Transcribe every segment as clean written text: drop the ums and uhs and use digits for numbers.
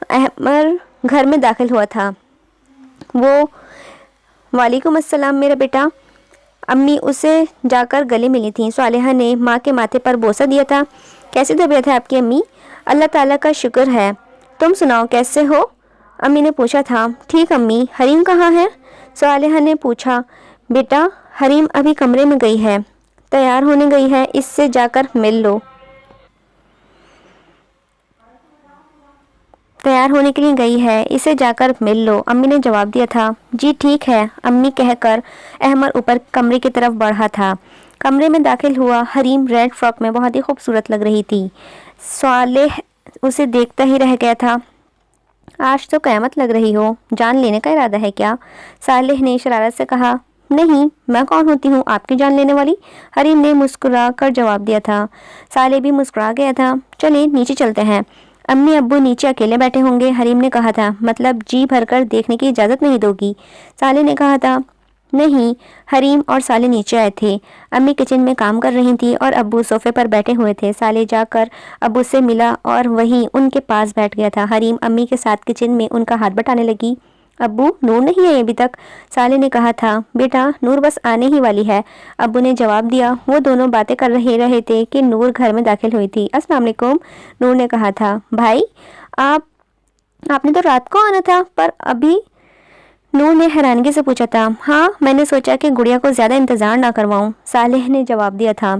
احمر گھر میں داخل ہوا تھا۔ وہ وعلیکم السلام میرا بیٹا۔ امی اسے جا کر گلے ملی تھیں۔ صالحہ نے ماں کے ماتھے پر بوسہ دیا تھا۔ کیسی طبیعت ہے آپ کی امی؟ اللہ تعالیٰ کا شکر ہے، تم سناؤ کیسے ہو؟ امی نے پوچھا تھا۔ ٹھیک امی۔ حریم کہاں ہے؟ صالحہ نے پوچھا۔ بیٹا حریم ابھی کمرے میں گئی ہے، تیار ہونے گئی ہے، اس سے جا کر مل لو۔ تیار ہونے کے لیے گئی ہے، اسے جا کر مل لو، امی نے جواب دیا تھا۔ جی ٹھیک ہے امی کہہ کر احمر اوپر کمرے کی طرف بڑھا تھا۔ کمرے میں داخل ہوا۔ حریم ریڈ فراک میں بہت ہی خوبصورت لگ رہی تھی۔ صالح اسے دیکھتا ہی رہ گیا تھا۔ آج تو قیامت لگ رہی ہو، جان لینے کا ارادہ ہے کیا؟ صالح نے شرارت سے کہا۔ نہیں، میں کون ہوتی ہوں آپ کی جان لینے والی؟ حریم نے مسکرا کر جواب دیا تھا۔ صالح بھی مسکرا گیا تھا۔ چلیں نیچے چلتے ہیں، امی ابو نیچے اکیلے بیٹھے ہوں گے، حریم نے کہا تھا۔ مطلب جی بھر کر دیکھنے کی اجازت نہیں دو گی؟ صالح نے کہا تھا۔ نہیں۔ حریم اور صالح نیچے آئے تھے۔ امی کچن میں کام کر رہی تھی اور ابو صوفے پر بیٹھے ہوئے تھے۔ صالح جا کر ابو سے ملا اور وہیں ان کے پاس بیٹھ گیا تھا۔ حریم امی کے ساتھ کچن میں ان کا ہاتھ بٹانے لگی۔ ابو نور نہیں آئی ابھی تک؟ صالح نے کہا تھا۔ بیٹا نور بس آنے ہی والی ہے، ابو نے جواب دیا۔ وہ دونوں باتیں کر رہے تھے کہ نور گھر میں داخل ہوئی تھی۔ السلام علیکم، نور نے کہا تھا۔ بھائی آپ نے تو رات کو آنا تھا، پر ابھی؟ نور نے حیرانگی سے پوچھا تھا۔ ہاں میں نے سوچا کہ گڑیا کو زیادہ انتظار نہ کرواؤں، صالح نے جواب دیا تھا۔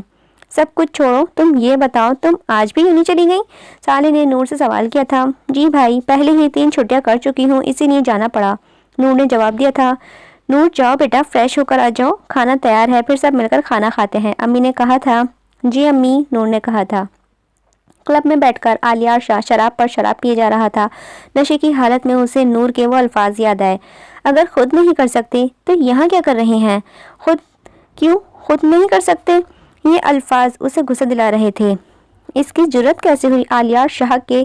سب کچھ چھوڑو، تم یہ بتاؤ تم آج بھی یونی چلی گئی؟ صالح نے نور سے سوال کیا تھا۔ جی بھائی، پہلے ہی 3 چھٹیاں کر چکی ہوں، اسی لیے جانا پڑا، نور نے جواب دیا تھا۔ نور جاؤ بیٹا، فریش ہو کر آ جاؤ، کھانا تیار ہے، پھر سب مل کر کھانا کھاتے ہیں، امی نے کہا تھا۔ جی امی، نور نے کہا تھا۔ کلب میں بیٹھ کر آلیار شاہ شراب پر شراب پیے جا رہا تھا۔ نشے کی حالت میں اسے نور کے وہ الفاظ یاد آئے۔ اگر خود نہیں کر سکتے تو یہاں کیا کر رہے ہیں؟ خود نہیں کر سکتے؟ یہ الفاظ اسے غصہ دلا رہے تھے۔ اس کی جرت کیسے ہوئی آلیار شاہ کے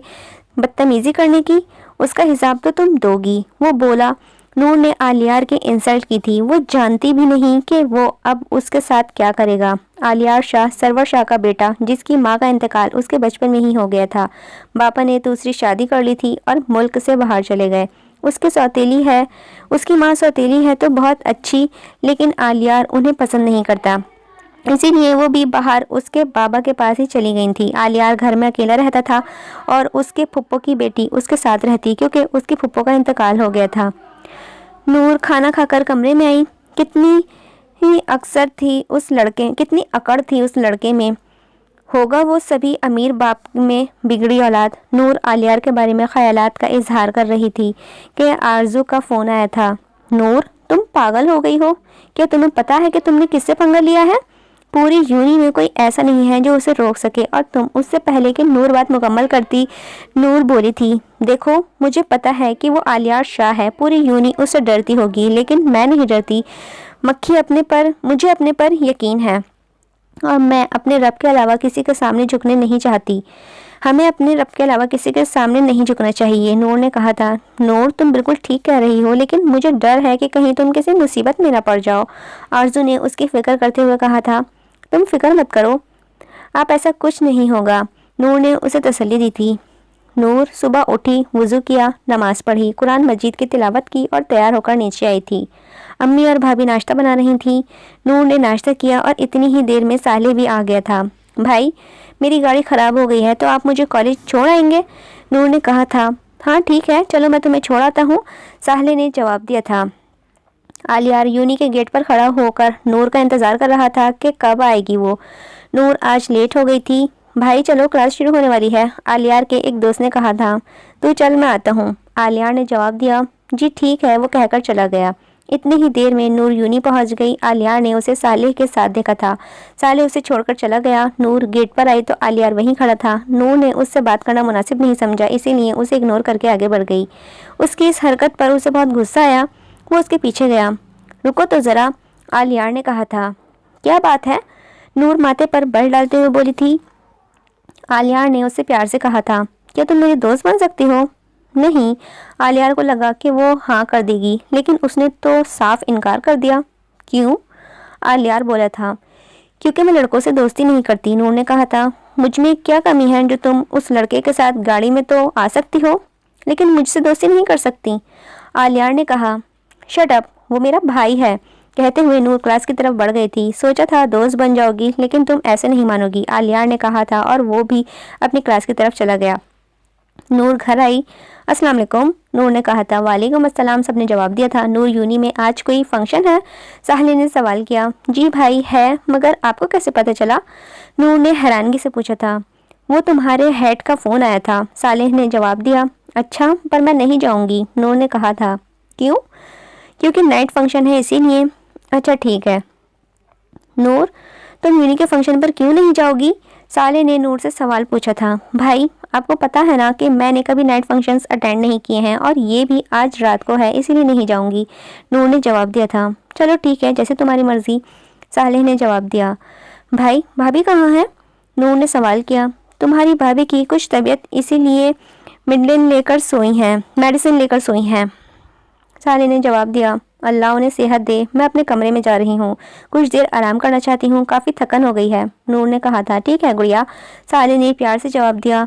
بدتمیزی کرنے کی؟ اس کا حساب تو تم دو گی، وہ بولا۔ نور نے آلیار کی انسلٹ کی تھی، وہ جانتی بھی نہیں کہ وہ اب اس کے ساتھ کیا کرے گا۔ آلیار شاہ سرور شاہ کا بیٹا، جس کی ماں کا انتقال اس کے بچپن میں ہی ہو گیا تھا۔ باپا نے دوسری شادی کر لی تھی اور ملک سے باہر چلے گئے۔ اس کی ماں سوتیلی ہے تو بہت اچھی، لیکن آلیار انہیں پسند نہیں کرتا، اسی لیے وہ بھی باہر اس کے بابا کے پاس ہی چلی گئی تھی۔ آلیار گھر میں اکیلا رہتا تھا اور اس کے پھپھو کی بیٹی اس کے ساتھ رہتی، کیونکہ اس کی پھپھو کا انتقال ہو گیا تھا۔ نور کھانا کھا کر کمرے میں آئی۔ کتنی اکڑ تھی اس لڑکے میں، ہوگا وہ سبھی امیر باپ میں بگڑی اولاد۔ نور آلیار کے بارے میں خیالات کا اظہار کر رہی تھی کہ آرزو کا فون آیا تھا۔ نور تم پاگل ہو گئی ہو کیا؟ تمہیں پتا ہے کہ تم نے کس سے پنگا لیا ہے؟ پوری یونی میں کوئی ایسا نہیں ہے جو اسے روک سکے، اور تم اس سے پہلے کہ نور بات مکمل کرتی، نور بولی تھی۔ دیکھو مجھے پتا ہے کہ وہ آلیار شاہ ہے، پوری یونی اس سے ڈرتی ہوگی، لیکن میں نہیں ڈرتی۔ مجھے اپنے پر یقین ہے، اور میں اپنے رب کے علاوہ کسی کے سامنے جھکنے نہیں چاہتی۔ ہمیں اپنے رب کے علاوہ کسی کے سامنے نہیں جھکنا چاہیے، نور نے کہا تھا۔ نور تم بالکل ٹھیک کہہ رہی ہو، لیکن مجھے ڈر ہے کہ کہیں تم کسی مصیبت میں نہ پڑ جاؤ، آرزو نے اس کی فکر کرتے ہوئے کہا تھا۔ تم فکر مت کرو، آپ ایسا کچھ نہیں ہوگا، نور نے اسے تسلی دی تھی۔ نور صبح اٹھی، وضو کیا، نماز پڑھی، قرآن مجید کی تلاوت کی اور تیار ہو کر نیچے آئی تھی۔ امی اور بھابھی ناشتہ بنا رہی تھیں۔ نور نے ناشتہ کیا اور اتنی ہی دیر میں صالح بھی آ گیا تھا۔ بھائی میری گاڑی خراب ہو گئی ہے تو آپ مجھے کالج چھوڑ آئیں گے؟ نور نے کہا تھا۔ ہاں ٹھیک ہے، چلو میں تمہیں چھوڑ آتا ہوں، صالح نے جواب دیا تھا۔ آلیار یونی کے گیٹ پر کھڑا ہو کر نور کا انتظار کر رہا تھا کہ کب آئے گی وہ۔ نور آج لیٹ ہو گئی تھی۔ بھائی چلو کلاس شروع ہونے والی ہے، آلیار کے ایک دوست نے کہا تھا۔ تو چل میں آتا ہوں، آلیار نے جواب دیا۔ جی ٹھیک ہے، وہ کہہ کر چلا گیا۔ اتنی ہی دیر میں نور یونی پہنچ گئی۔ آلیار نے اسے صالح کے ساتھ دیکھا تھا۔ صالح اسے چھوڑ کر چلا گیا۔ نور گیٹ پر آئی تو آلیار وہیں کھڑا تھا۔ نور نے اس سے بات کرنا مناسب نہیں سمجھا، اسی لیے اسے اگنور کر کے آگے بڑھ گئی۔ اس کی اس حرکت پر اسے بہت غصہ آیا، وہ اس کے پیچھے گیا۔ رکو تو ذرا، آلیار نے کہا تھا۔ کیا بات ہے؟ نور ماتھے پر بل ڈالتے ہوئے بولی تھی۔ آلیار نے اس سے پیار سے کہا تھا۔ کیا تم میری دوست بن سکتی ہو؟ نہیں، آلیار کو لگا کہ وہ ہاں کر دے گی، لیکن اس نے تو صاف انکار کر دیا۔ کیوں؟ آلیار بولا تھا۔ کیونکہ میں لڑکوں سے دوستی نہیں کرتی، نور نے کہا تھا۔ مجھ میں کیا کمی ہے جو تم اس لڑکے کے ساتھ گاڑی میں تو آ سکتی ہو؟ لیکن مجھ سے دوستی نہیں کر سکتی؟ آلیار نے کہا۔ شٹ اپ، وہ میرا بھائی ہے، کہتے ہوئے نور کلاس کی طرف بڑھ گئی تھی۔ سوچا تھا دوست بن جاؤ گی، لیکن تم ایسے نہیں مانو گی، آلیار نے کہا تھا، اور وہ بھی اپنی کلاس کی طرف چلا گیا۔ نور گھر آئی۔ السلام علیکم، نور نے کہا تھا۔ وعلیکم السلام، سب نے جواب دیا تھا۔ نور، یونی میں آج کوئی فنکشن ہے؟ ساحل نے سوال کیا۔ جی بھائی ہے، مگر آپ کو کیسے پتہ چلا؟ نور نے حیرانگی سے پوچھا تھا۔ وہ تمہارے ہیڈ کا فون آیا تھا، صالح نے جواب دیا۔ اچھا، پر میں نہیں جاؤں گی، نور نے کہا تھا۔ کیوں؟ کیونکہ نائٹ فنکشن ہے، اسی لیے۔ اچھا ٹھیک ہے۔ نور، تم یونی کے فنکشن پر کیوں نہیں جاؤ گی؟ صالح نے نور سے سوال پوچھا تھا۔ بھائی، آپ کو پتا ہے نا کہ میں نے کبھی نائٹ فنکشنز اٹینڈ نہیں کیے ہیں، اور یہ بھی آج رات کو ہے، اسی لیے نہیں جاؤں گی، نور نے جواب دیا تھا۔ چلو ٹھیک ہے، جیسے تمہاری مرضی، صالح نے جواب دیا۔ بھائی، بھابھی کہاں ہے؟ نور نے سوال کیا۔ تمہاری بھابھی کی کچھ طبیعت، اسی لیے میڈیسن لے کر سوئی ہیں، صالح نے جواب دیا۔ اللہ انہیں صحت دے، میں اپنے کمرے میں جا رہی ہوں، کچھ دیر آرام کرنا چاہتی ہوں، کافی تھکن ہو گئی ہے، نور نے کہا تھا۔ ٹھیک ہے گڑیا، صالح نے پیار سے جواب دیا۔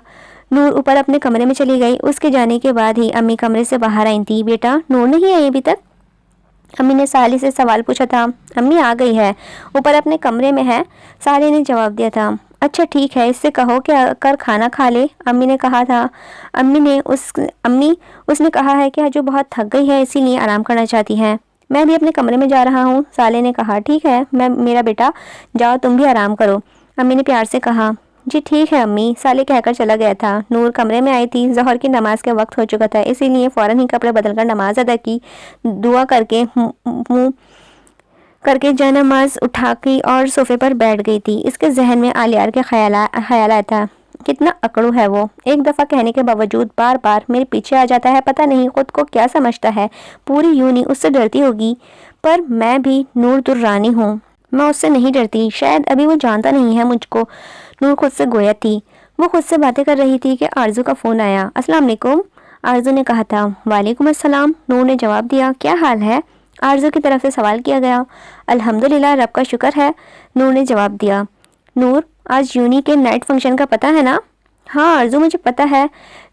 نور اوپر اپنے کمرے میں چلی گئی۔ اس کے جانے کے بعد ہی امی کمرے سے باہر آئی تھی۔ بیٹا، نور نہیں آئی ابھی تک؟ امی نے صالح سے سوال پوچھا تھا۔ امی آ گئی ہے، اوپر اپنے کمرے میں ہے، صالح نے جواب دیا تھا۔ اچھا ٹھیک ہے، اس سے کہو کہ آ کر کھانا کھا لے، امی نے کہا تھا۔ اس نے کہا ہے کہ جو بہت تھک گئی ہے، اسی لیے آرام کرنا چاہتی ہے۔ میں بھی اپنے کمرے میں جا رہا ہوں، صالح نے کہا۔ ٹھیک ہے میرا بیٹا، جاؤ تم بھی آرام کرو، امی نے پیار سے کہا۔ جی ٹھیک ہے امی، صالح کہہ کر چلا گیا تھا۔ نور کمرے میں آئی تھی۔ ظہر کی نماز کا وقت ہو چکا تھا، اسی لیے فوراً ہی کپڑے بدل کر نماز ادا کی، دعا کر کے جا نماز اٹھا کی اور صوفے پر بیٹھ گئی تھی۔ اس کے ذہن میں آلیار کے خیالات تھا۔ کتنا اکڑو ہے وہ، ایک دفعہ کہنے کے باوجود بار بار میرے پیچھے آ جاتا ہے، پتہ نہیں خود کو کیا سمجھتا ہے، پوری یونی اس سے ڈرتی ہوگی، پر میں بھی نور درانی ہوں، میں اس سے نہیں ڈرتی، شاید ابھی وہ جانتا نہیں ہے مجھ کو، نور خود سے گویا تھی۔ وہ خود سے باتیں کر رہی تھی کہ آرزو کا فون آیا۔ السلام علیکم، آرزو نے کہا تھا۔ وعلیکم السلام، نور نے جواب دیا۔ کیا حال ہے؟ آرزو کی طرف سے سوال کیا گیا۔ الحمدللہ، رب کا شکر ہے، نور نے جواب دیا۔ نور، آج یونی کے نائٹ فنکشن کا پتہ ہے نا؟ ہاں آرزو، مجھے پتہ ہے،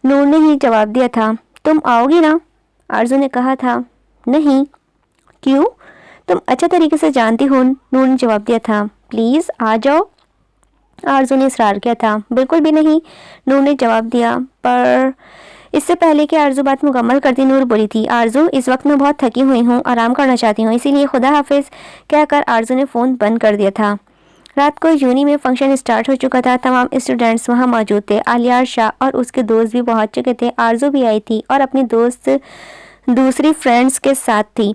نور نے ہی جواب دیا تھا۔ تم آؤ گی نا؟ آرزو نے کہا تھا۔ نہیں۔ کیوں؟ تم اچھا طریقے سے جانتی ہو، نور نے جواب دیا تھا۔ پلیز آ جاؤ، آرزو نے اصرار کیا تھا۔ بالکل بھی نہیں، نور نے جواب دیا۔ پر اس سے پہلے کہ آرزو بات مکمل کرتی، نور بولی تھی۔ آرزو، اس وقت میں بہت تھکی ہوئی ہوں، آرام کرنا چاہتی ہوں، اسی لیے خدا حافظ کہہ کر آرزو نے فون بند کر دیا تھا۔ رات کو یونی میں فنکشن سٹارٹ ہو چکا تھا، تمام اسٹوڈنٹس وہاں موجود تھے، آلیار شاہ اور اس کے دوست بھی پہنچ چکے تھے، آرزو بھی آئی تھی اور اپنی دوسری فرینڈز کے ساتھ تھی،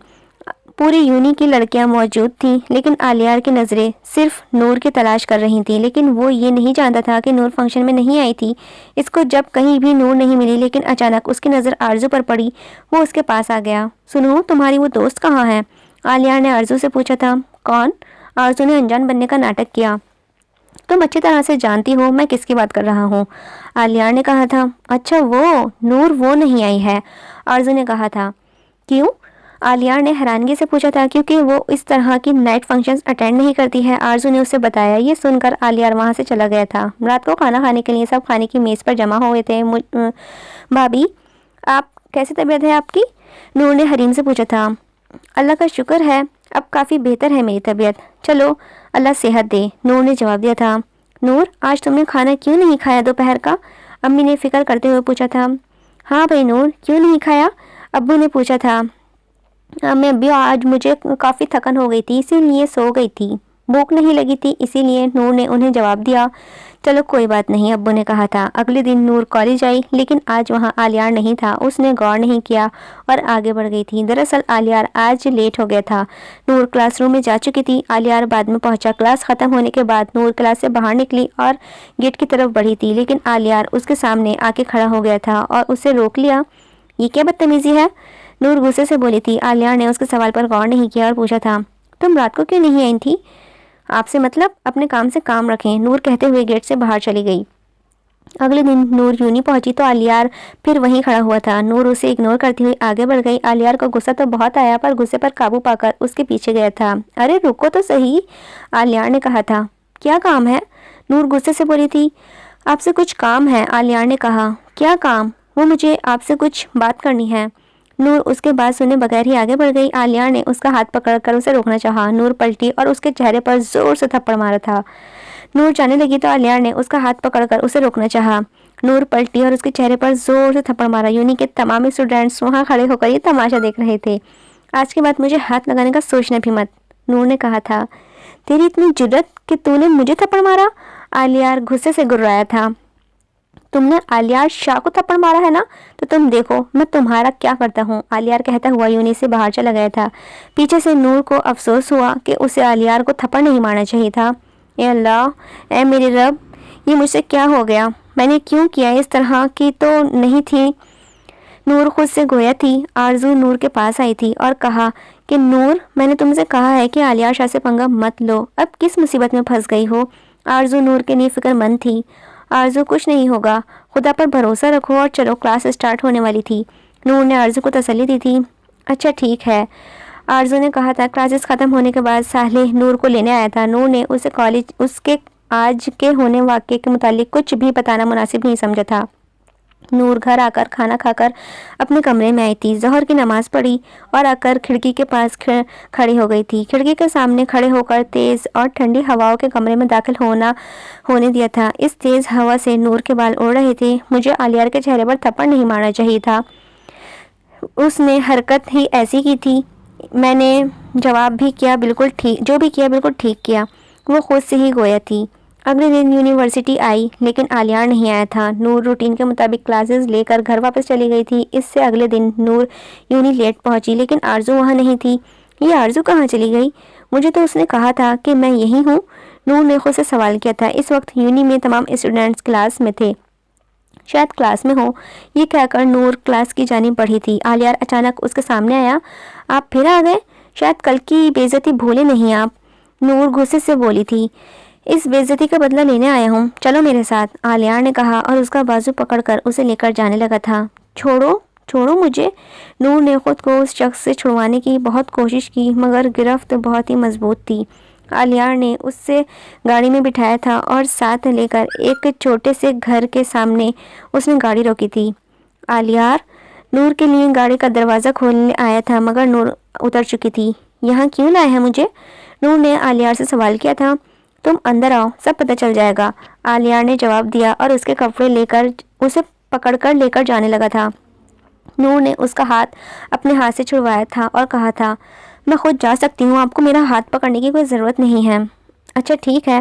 پوری یونی کی لڑکیاں موجود تھیں، لیکن آلیار کی نظریں صرف نور کی تلاش کر رہی تھیں، لیکن وہ یہ نہیں جانتا تھا کہ نور فنکشن میں نہیں آئی تھی۔ اس کو جب کہیں بھی نور نہیں ملی، لیکن اچانک اس کی نظر آرزو پر پڑی، وہ اس کے پاس آ گیا۔ سنو، تمہاری وہ دوست کہاں ہے؟ آلیار نے آرزو سے پوچھا تھا۔ کون؟ آرزو نے انجان بننے کا ناٹک کیا۔ تم اچھی طرح سے جانتی ہو میں کس کی بات کر رہا ہوں، آلیار نے کہا تھا۔ اچھا وہ نور، وہ نہیں آئی ہے، آرزو نے کہا تھا۔ کیوں؟ آلیار نے حیرانگی سے پوچھا تھا۔ کیونکہ وہ اس طرح کی نائٹ فنکشنز اٹینڈ نہیں کرتی ہے، آرزو نے اسے بتایا۔ یہ سن کر آلیار وہاں سے چلا گیا تھا۔ رات کو کھانا کھانے کے لیے سب کھانے کی میز پر جمع ہوئے تھے۔ بھابھی، آپ کیسی طبیعت ہے آپ کی؟ نور نے حریم سے پوچھا تھا۔ اللہ کا شکر ہے، اب کافی بہتر ہے میری طبیعت، چلو اللہ صحت دے، نور نے جواب دیا تھا۔ نور، آج تم نے کھانا کیوں نہیں کھایا دوپہر کا؟ امی نے فکر کرتے ہوئے پوچھا تھا۔ ہاں بھائی نور، کیوں نہیں کھایا؟ ابو نے پوچھا تھا۔ میں ابھی آج مجھے کافی تھکن ہو گئی تھی، اسی لیے سو گئی تھی، بھوک نہیں لگی تھی، اسی لیے، نور نے انہیں جواب دیا۔ چلو کوئی بات نہیں، ابو نے کہا تھا۔ اگلے دن نور کالج آئی، لیکن آج وہاں آلیار نہیں تھا، اس نے غور نہیں کیا اور آگے بڑھ گئی تھی۔ دراصل آلیار آج لیٹ ہو گیا تھا، نور کلاس روم میں جا چکی تھی، آلیار بعد میں پہنچا۔ کلاس ختم ہونے کے بعد نور کلاس سے باہر نکلی اور گیٹ کی طرف بڑھی تھی، لیکن آلیار اس کے سامنے آ کے کھڑا ہو گیا تھا اور اسے روک لیا۔ یہ کیا بدتمیزی ہے؟ نور غصے سے بولی تھی۔ آلیار نے اس کے سوال پر غور نہیں کیا اور پوچھا تھا۔ تم رات کو کیوں نہیں آئی تھی؟ آپ سے مطلب، اپنے کام سے کام رکھیں، نور کہتے ہوئے گیٹ سے باہر چلی گئی۔ اگلے دن نور یونی پہنچی تو آلیار پھر وہیں کھڑا ہوا تھا، نور اسے اگنور کرتی ہوئی آگے بڑھ گئی۔ آلیار کو غصہ تو بہت آیا، پر غصے پر قابو پا کر اس کے پیچھے گیا تھا۔ ارے رکو تو صحیح، آلیار نے کہا تھا۔ کیا کام ہے؟ نور غصے سے بولی تھی۔ آپ سے کچھ کام ہے، آلیار نے کہا۔ کیا کام؟ وہ مجھے آپ سے کچھ بات کرنی ہے۔ نور اس کے بات سنے بغیر ہی آگے بڑھ گئی۔ عالیہ نے اس کا ہاتھ پکڑ کر اسے روکنا چاہا۔ نور پلٹی اور اس کے چہرے پر زور سے تھپڑ مارا تھا۔ نور جانے لگی تو عالیہ نے اس کا ہاتھ پکڑ کر اسے روکنا چاہا۔ نور پلٹی اور اس کے چہرے پر زور سے تھپڑ مارا۔ یونی کے تمام اسٹوڈنٹس وہاں کھڑے ہو کر یہ تماشا دیکھ رہے تھے۔ آج کے بعد مجھے ہاتھ لگانے کا سوچنا بھی مت، نور نے کہا تھا۔ تیری اتنی جرأت کہ تو نے مجھے تھپڑ مارا؟ عالیہ غصے سے گررایا تھا۔ تم نے عالیہ شاہ کو تھپڑ مارا ہے نا، تو تم دیکھو میں تمہارا کیا کرتا ہوں، عالیہ کہتا ہوا یونی سے باہر چلا گیا تھا۔ پیچھے سے نور کو افسوس ہوا کہ اسے عالیہ کو تھپڑ نہیں مارنا چاہیے تھا۔ اے اللہ، اے میرے رب، یہ مجھ سے کیا ہو گیا، میں نے کیوں کیا، اس طرح کی تو نہیں تھی۔ نور خود سے گویا تھی۔ آرزو نور کے پاس آئی تھی اور کہا کہ نور، میں نے تم سے کہا ہے کہ عالیہ شاہ سے پنگا مت لو، اب کس مصیبت میں پھنس گئی ہو؟ آرزو نور کے لیے فکر مند تھی۔ آرزو کچھ نہیں ہوگا، خدا پر بھروسہ رکھو اور چلو، کلاس اسٹارٹ ہونے والی تھی۔ نور نے آرزو کو تسلی دی تھی۔ اچھا ٹھیک ہے، آرزو نے کہا تھا۔ کلاسز ختم ہونے کے بعد صالح نور کو لینے آیا تھا۔ نور نے اسے کالج اس کے آج کے ہونے واقعے کے متعلق کچھ بھی بتانا مناسب نہیں سمجھا تھا۔ نور گھر آ کر کھانا کھا کر اپنے کمرے میں آئی تھی، ظہر کی نماز پڑھی اور آ کر کھڑکی کے پاس کھڑی ہو گئی تھی۔ کھڑکی کے سامنے کھڑے ہو کر تیز اور ٹھنڈی ہواؤں کے کمرے میں داخل ہونے دیا تھا۔ اس تیز ہوا سے نور کے بال اڑ رہے تھے۔ مجھے عالیہ کے چہرے پر تھپڑ نہیں مارنا چاہیے تھا، اس نے حرکت ہی ایسی کی تھی۔ میں نے جواب بھی کیا بالکل ٹھیک، جو بھی کیا بالکل ٹھیک کیا۔ وہ خود سے ہی گویا تھی۔ اگلے دن یونیورسٹی آئی لیکن عالیہ نہیں آیا تھا۔ نور روٹین کے مطابق کلاسز لے کر گھر واپس چلی گئی تھی۔ اس سے اگلے دن نور یونی لیٹ پہنچی لیکن آرزو وہاں نہیں تھی۔ یہ آرزو کہاں چلی گئی؟ مجھے تو اس نے کہا تھا کہ میں یہی ہوں، نور نے خود سے سوال کیا تھا۔ اس وقت یونی میں تمام اسٹوڈنٹس کلاس میں تھے، شاید کلاس میں ہو۔ یہ کہہ کر نور کلاس کی جانب بڑھی تھی۔ عالیہ اچانک اس کے سامنے آیا۔ آپ پھر آ گئے؟ شاید کل کی بے عزتی بھولے نہیں آپ، نور غصے سے بولی تھی۔ اس بے عزتی کا بدلہ لینے آیا ہوں، چلو میرے ساتھ، عالیہ نے کہا اور اس کا بازو پکڑ کر اسے لے کر جانے لگا تھا۔ چھوڑو مجھے، نور نے خود کو اس شخص سے چھڑوانے کی بہت کوشش کی مگر گرفت بہت ہی مضبوط تھی۔ عالیہ نے اس سے گاڑی میں بٹھایا تھا اور ساتھ لے کر ایک چھوٹے سے گھر کے سامنے اس نے گاڑی روکی تھی۔ عالیہ نور کے لیے گاڑی کا دروازہ کھولنے آیا تھا مگر نور اتر چکی تھی۔ یہاں کیوں لائے ہیں مجھے؟ نور نے عالیہ سے سوال کیا تھا۔ تم اندر آؤ، سب پتہ چل جائے گا، عالیہ نے جواب دیا اور اس کے کپڑے لے کر اسے پکڑ کر لے کر جانے لگا تھا۔ نور نے اس کا ہاتھ اپنے ہاتھ سے چھڑوایا تھا اور کہا تھا، میں خود جا سکتی ہوں، آپ کو میرا ہاتھ پکڑنے کی کوئی ضرورت نہیں ہے۔ اچھا ٹھیک ہے،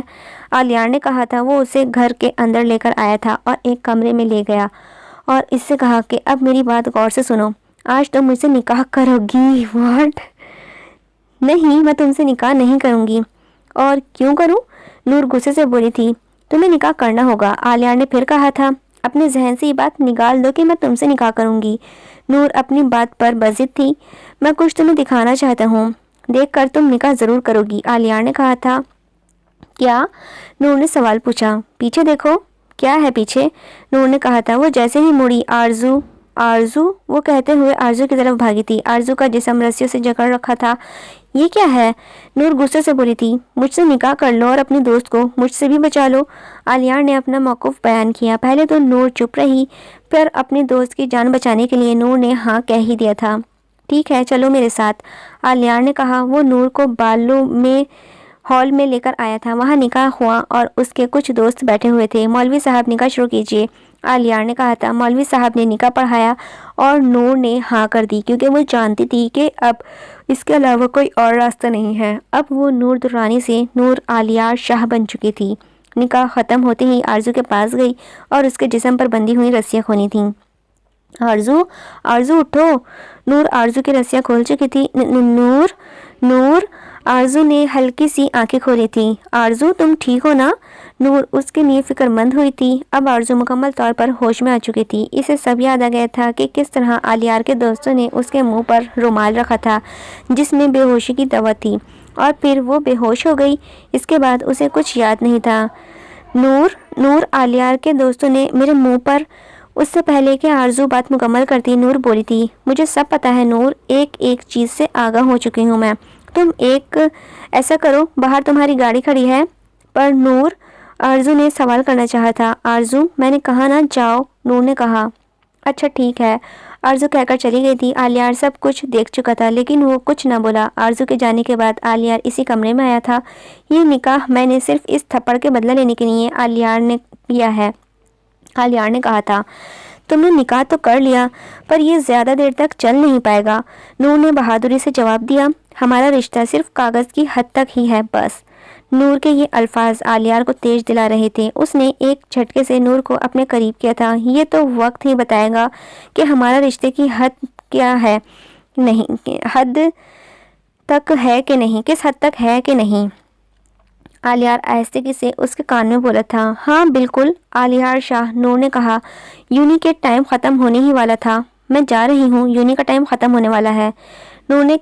عالیہ نے کہا تھا۔ وہ اسے گھر کے اندر لے کر آیا تھا اور ایک کمرے میں لے گیا اور اس سے کہا کہ اب میری بات غور سے سنو، آج تم مجھ سے نکاح کرو گی؟ واٹ؟ نہیں، میں تم سے نکاح نہیں کروں گی۔ اور کیوں کروں؟ نور غصے سے بولی تھی۔ تمہیں نکاح کرنا ہوگا، عالیہ نے پھر کہا تھا۔ اپنے ذہن سے یہ بات نکال دو کہ میں تم سے نکاح کروں گی۔ نور اپنی بات پر بضد تھی۔ میں کچھ تمہیں دکھانا چاہتا ہوں، دیکھ کر تم نکاح ضرور کرو گی، عالیہ نے کہا تھا۔ کیا؟ نور نے سوال پوچھا۔ پیچھے دیکھو۔ کیا ہے پیچھے؟ نور نے کہا تھا۔ وہ جیسے ہی مڑی، آرزو وہ کہتے ہوئے آرزو کی طرف بھاگی تھی۔ آرزو کا جسم رسیوں سے جکڑ رکھا تھا۔ یہ کیا ہے؟ نور غصے سے بولی تھی۔ مجھ سے نکاح کر لو اور اپنی دوست کو مجھ سے بھی بچا لو، عالیہ نے اپنا موقف بیان کیا۔ پہلے تو نور چپ رہی، پھر اپنی دوست کی جان بچانے کے لیے نور نے ہاں کہہ ہی دیا تھا۔ ٹھیک ہے، چلو میرے ساتھ، عالیہ نے کہا۔ وہ نور کو بالوں میں ہال میں لے کر آیا تھا۔ وہاں نکاح ہوا اور اس کے کچھ دوست بیٹھے ہوئے تھے۔ مولوی صاحب نکاح شروع کیجیے، عالیہ نے کہا تھا۔ مولوی صاحب نے نکاح پڑھایا اور نور نے ہاں کر دی کیونکہ وہ جانتی تھی کہ اب اس کے علاوہ کوئی اور راستہ نہیں ہے۔ اب وہ نور درانی سے نور عالیہ شاہ بن چکی تھی۔ نکاح ختم ہوتے ہی آرزو کے پاس گئی اور اس کے جسم پر بندھی ہوئی رسیاں کھولی تھیں۔ آرزو اٹھو، نور آرزو کی رسیاں کھول چکی تھی۔ نور آرزو نے ہلکی سی آنکھیں کھولی تھی۔ آرزو تم ٹھیک ہو نا؟ نور اس کے لیے فکر مند ہوئی تھی۔ اب آرزو مکمل طور پر ہوش میں آ چکی تھی۔ اسے سب یاد آ گیا تھا کہ کس طرح عالیہ کے دوستوں نے اس کے منہ پر رومال رکھا تھا جس میں بے ہوشی کی دوا تھی اور پھر وہ بے ہوش ہو گئی۔ اس کے بعد اسے کچھ یاد نہیں تھا۔ نور عالیہ کے دوستوں نے میرے منہ پر، اس سے پہلے کہ آرزو بات مکمل کرتی نور بولی تھی، مجھے سب پتا ہے نور، ایک چیز سے آگاہ ہو چکی ہوں میں۔ تم ایسا کرو، باہر تمہاری گاڑی کھڑی ہے۔ پر نور، آرزو نے سوال کرنا چاہا تھا۔ آرزو، میں نے کہا نا جاؤ، نور نے کہا۔ اچھا ٹھیک ہے، آرزو کہہ کر چلی گئی تھی۔ آلیار سب کچھ دیکھ چکا تھا لیکن وہ کچھ نہ بولا۔ آرزو کے جانے کے بعد آلیار اسی کمرے میں آیا تھا۔ یہ نکاح میں نے صرف اس تھپڑ کے بدلہ لینے کے لیے آلیار نے کیا ہے، آلیار نے کہا تھا۔ تم نے نکاح تو کر لیا پر یہ زیادہ دیر تک چل نہیں پائے گا، نور نے بہادری سے جواب دیا۔ ہمارا رشتہ صرف کاغذ کی حد تک ہی ہے بس۔ نور کے یہ الفاظ آلیار کو تیز دلا رہے تھے۔ اس نے ایک جھٹکے سے نور کو اپنے قریب کیا تھا۔ یہ تو وقت ہی بتائے گا کہ ہمارا رشتے کی حد کیا ہے، نہیں حد تک ہے کہ نہیں، کس حد تک ہے کہ نہیں۔ آلیار آہستگی سے اس کے کان میں بولا تھا۔ ہاں بالکل آلیار شاہ، نور نے کہا۔ یونی کے ٹائم ختم ہونے ہی والا تھا، میں جا رہی ہوں، یونی کا ٹائم ختم ہونے والا ہے۔ نور نے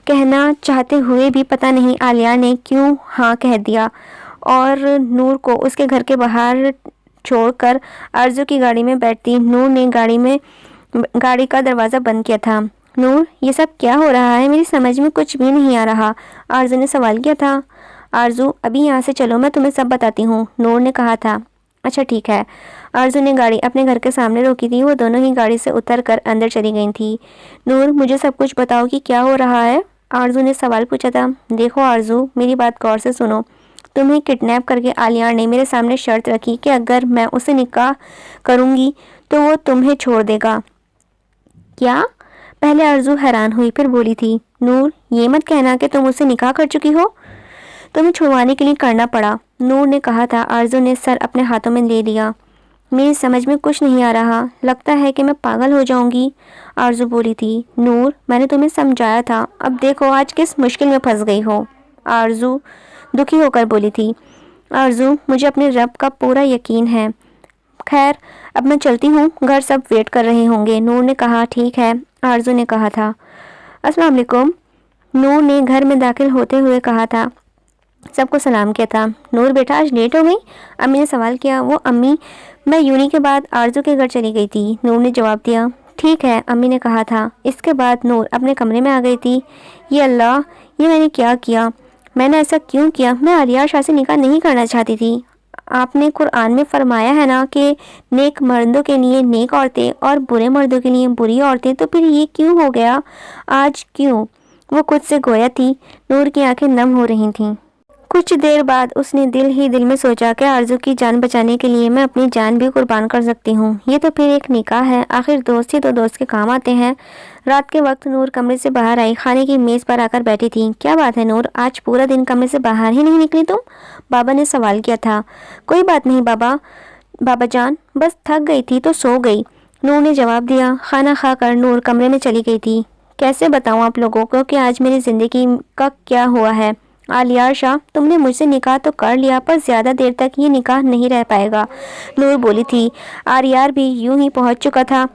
کہنا چاہتے ہوئے بھی پتہ نہیں آلیار نے کیوں ہاں کہہ دیا، اور نور کو اس کے گھر کے باہر چھوڑ کر آرزو کی گاڑی میں بیٹھتی نور نے گاڑی کا دروازہ بند کیا تھا۔ نور، یہ سب کیا ہو رہا ہے؟ میری سمجھ میں کچھ بھی نہیں آ رہا، آرزو نے سوال کیا تھا۔ آرزو ابھی یہاں سے چلو، میں تمہیں سب بتاتی ہوں، نور نے کہا تھا۔ اچھا ٹھیک ہے۔ آرزو نے گاڑی اپنے گھر کے سامنے روکی تھی۔ وہ دونوں ہی گاڑی سے اتر کر اندر چلی گئی تھی۔ نور، مجھے سب کچھ بتاؤ کہ کیا ہو رہا ہے، آرزو نے سوال پوچھا تھا۔ دیکھو آرزو، میری بات غور سے سنو۔ تمہیں کڈنیپ کر کے آلیار نے میرے سامنے شرط رکھی کہ اگر میں اسے نکاح کروں گی تو وہ تمہیں چھوڑ دے گا۔ کیا؟ پہلے آرزو حیران ہوئی پھر بولی تھی۔ نور، یہ مت کہنا کہ تم اسے نکاح کر چکی ہو، تمہیں چھڑوانے کے لیے کرنا پڑا، نور نے کہا تھا۔ آرزو نے سر اپنے ہاتھوں میں لے لیا۔ میری سمجھ میں کچھ نہیں آ رہا، لگتا ہے کہ میں پاگل ہو جاؤں گی، آرزو بولی تھی۔ نور، میں نے تمہیں سمجھایا تھا، اب دیکھو آج کس مشکل میں پھنس گئی ہو، آرزو دکھی ہو کر بولی تھی۔ آرزو، مجھے اپنے رب کا پورا یقین ہے، خیر اب میں چلتی ہوں، گھر سب ویٹ کر رہے ہوں گے، نور نے کہا۔ ٹھیک ہے، آرزو نے کہا تھا۔ السلام علیکم، نور نے گھر میں داخل ہوتے ہوئے کہا تھا۔ سب کو سلام کیا تھا۔ نور بیٹا آج لیٹ ہو گئی، امی نے سوال کیا۔ وہ امی، میں یونی کے بعد آرزو کے گھر چلی گئی تھی، نور نے جواب دیا۔ ٹھیک ہے، امی نے کہا تھا۔ اس کے بعد نور اپنے کمرے میں آ گئی تھی۔ یہ اللہ، یہ میں نے کیا کیا، میں نے ایسا کیوں کیا، میں آلیار شاہ سے نکاح نہیں کرنا چاہتی تھی، آپ نے قرآن میں فرمایا ہے نا کہ نیک مردوں کے لیے نیک عورتیں اور برے مردوں کے لیے بری عورتیں، تو پھر یہ کیوں ہو گیا آج، کیوں؟ وہ خود سے گویا تھی۔ نور کی آنکھیں نم ہو رہی تھیں۔ کچھ دیر بعد اس نے دل ہی دل میں سوچا کہ آرزو کی جان بچانے کے لیے میں اپنی جان بھی قربان کر سکتی ہوں، یہ تو پھر ایک نکاح ہے، آخر دوست ہی تو دوست کے کام آتے ہیں۔ رات کے وقت نور کمرے سے باہر آئی، کھانے کی میز پر آ کر بیٹھی تھی۔ کیا بات ہے نور، آج پورا دن کمرے سے باہر ہی نہیں نکلی تم، بابا نے سوال کیا تھا۔ کوئی بات نہیں بابا جان، بس تھک گئی تھی تو سو گئی، نور نے جواب دیا۔ کھانا کھا کر نور کمرے میں چلی گئی تھی۔ کیسے بتاؤں آپ لوگوں کو کہ آج میری زندگی کا کیا ہوا ہے، آلیار شاہ، تم نے مجھ سے نکاح تو کر لیا پر زیادہ دیر تک یہ نکاح نہیں رہ پائے گا، نور بولی تھی۔ آلیار بھی یوں ہی پہنچ چکا تھا۔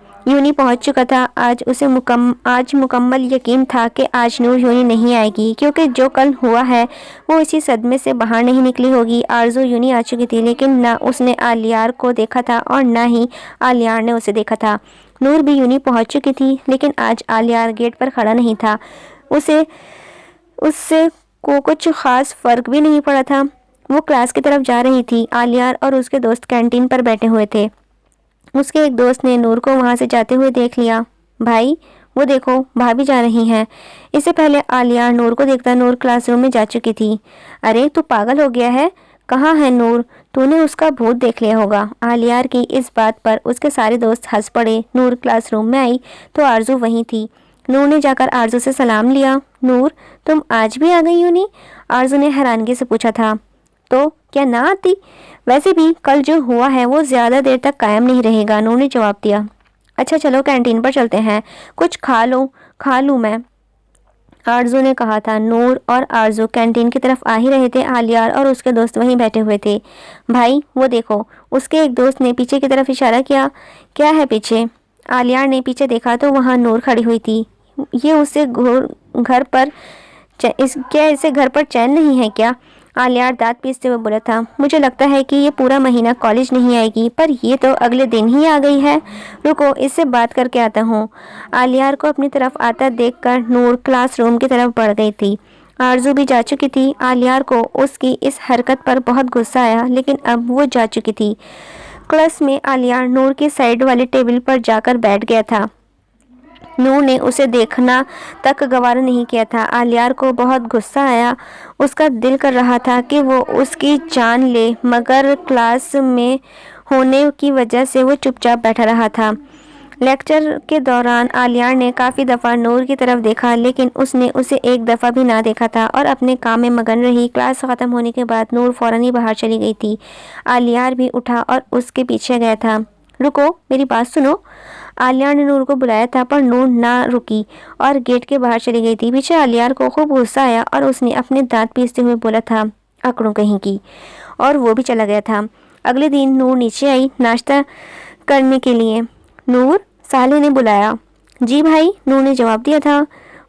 آج مکمل یقین تھا کہ آج نور یونی نہیں آئے گی، کیونکہ جو کل ہوا ہے وہ اسی صدمے سے باہر نہیں نکلی ہوگی۔ آرزو یونی آ چکی تھی لیکن نہ اس نے آلیار کو دیکھا تھا اور نہ ہی آلیار نے اسے دیکھا تھا۔ نور بھی یونی پہنچ چکی تھی لیکن آج آلیار گیٹ پر کھڑا نہیں تھا، اس سے کو کچھ خاص فرق بھی نہیں پڑا تھا۔ وہ کلاس کی طرف جا رہی تھی۔ آلیار اور اس کے دوست کینٹین پر بیٹھے ہوئے تھے۔ اس کے ایک دوست نے نور کو وہاں سے جاتے ہوئے دیکھ لیا۔ بھائی وہ دیکھو بھابھی جا رہی ہیں۔ اس سے پہلے آلیار نور کو دیکھتا نور کلاس روم میں جا چکی تھی۔ ارے تو پاگل ہو گیا ہے، کہاں ہے نور، تو نے اس کا بھوت دیکھ لیا ہوگا۔ آلیار کی اس بات پر اس کے سارے دوست ہنس پڑے۔ نور کلاس روم میں آئی تو آرزو وہیں تھی۔ نور نے جا کر آرزو سے سلام لیا۔ نور، تم آج بھی آ گئی یونی، آرزو نے حیرانگی سے پوچھا تھا۔ تو کیا نہ آتی، ویسے بھی کل جو ہوا ہے وہ زیادہ دیر تک قائم نہیں رہے گا، نور نے جواب دیا۔ اچھا چلو کینٹین پر چلتے ہیں، کچھ کھا لوں میں، آرزو نے کہا تھا۔ نور اور آرزو کینٹین کی طرف آ ہی رہے تھے۔ آلیار اور اس کے دوست وہیں بیٹھے ہوئے تھے۔ بھائی وہ دیکھو، اس کے ایک دوست نے پیچھے کی طرف اشارہ کیا۔ کیا ہے پیچھے؟ آلیار نے پیچھے دیکھا تو وہاں نور کھڑی ہوئی تھی۔ یہ اسے گھر پر چین نہیں ہے کیا؟ آلیار دانت پیستے ہوئے بولا تھا۔ مجھے لگتا ہے کہ یہ پورا مہینہ کالج نہیں آئے گی، پر یہ تو اگلے دن ہی آ گئی ہے، رکو اس سے بات کر کے آتا ہوں۔ آلیار کو اپنی طرف آتا دیکھ کر نور کلاس روم کی طرف بڑھ گئی تھی۔ آرزو بھی جا چکی تھی۔ آلیار کو اس کی اس حرکت پر بہت غصہ آیا لیکن اب وہ جا چکی تھی۔ کلاس میں آلیار نور کے سائڈ والے ٹیبل پر جا کر بیٹھ گیا تھا۔ نور نے اسے دیکھنا تک گوارا نہیں کیا تھا۔ آلیار کو بہت غصہ آیا۔ اس کا دل کر رہا تھا کہ وہ اس کی جان لے، مگر کلاس میں ہونے کی وجہ سے وہ چپ چاپ بیٹھا رہا تھا۔ لیکچر کے دوران آلیار نے کافی دفعہ نور کی طرف دیکھا، لیکن اس نے اسے ایک دفعہ بھی نہ دیکھا تھا اور اپنے کام میں مگن رہی۔ کلاس ختم ہونے کے بعد نور فوراً ہی باہر چلی گئی تھی۔ آلیار بھی اٹھا اور اس کے پیچھے گیا تھا۔ رکو، میری بات سنو۔ آلیار نے نور کو بلایا تھا، پر نور نہ رکی اور گیٹ کے باہر چلی گئی تھی۔ پیچھے آلیار کو خوب غصہ آیا اور اس نے اپنے دانت پیستے ہوئے بولا تھا، اکڑوں کہیں کی، اور وہ بھی چلا گیا تھا۔ اگلے دن نور نیچے آئی ناشتہ کرنے کے لیے۔ نور، سالے نے بلایا۔ جی بھائی، نور نے جواب دیا تھا۔